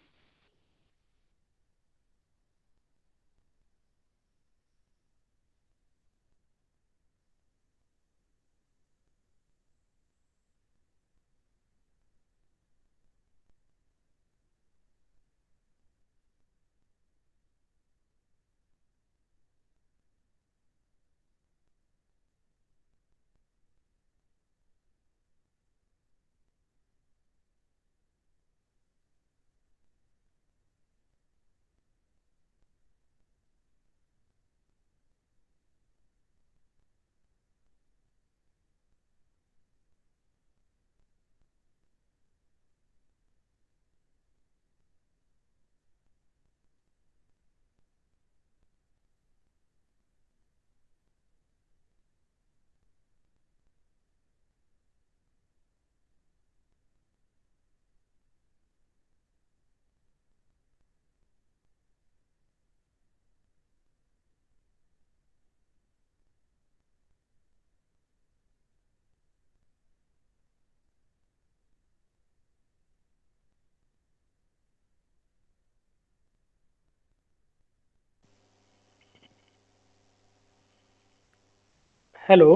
[SPEAKER 5] हेलो।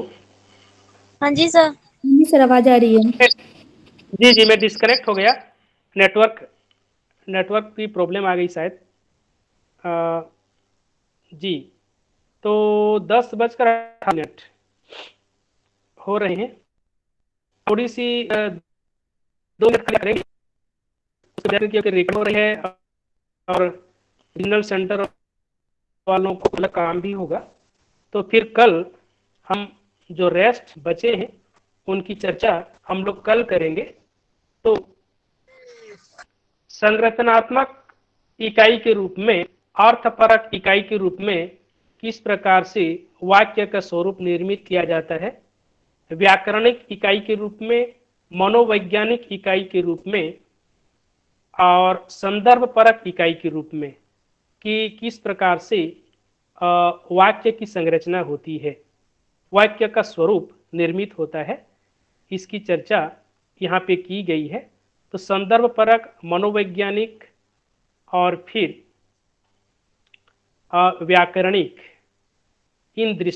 [SPEAKER 4] हाँ जी सर।
[SPEAKER 6] जी सर, आवाज आ रही है।
[SPEAKER 5] जी जी, मैं डिस्कनेक्ट हो गया, नेटवर्क की प्रॉब्लम आ गई शायद। जी, तो 10:18 हो रहे हैं। थोड़ी सी 2 मिनट करेंगे, क्योंकि रिकॉर्ड हो रही है और रीजनल सेंटर वालों को अलग काम भी होगा। तो फिर कल हम जो रेस्ट बचे हैं उनकी चर्चा हम लोग कल करेंगे। तो संरचनात्मक इकाई के रूप में, अर्थपरक इकाई के रूप में किस प्रकार से वाक्य का स्वरूप निर्मित किया जाता है, व्याकरणिक इकाई के रूप में, मनोवैज्ञानिक इकाई के रूप में और संदर्भ परक इकाई के रूप में कि किस प्रकार से वाक्य की संरचना होती है, वाक्य का स्वरूप निर्मित होता है, इसकी चर्चा यहाँ पे की गई है। तो संदर्भ परक, मनोवैज्ञानिक और फिर व्याकरणिक, इन दृष्टि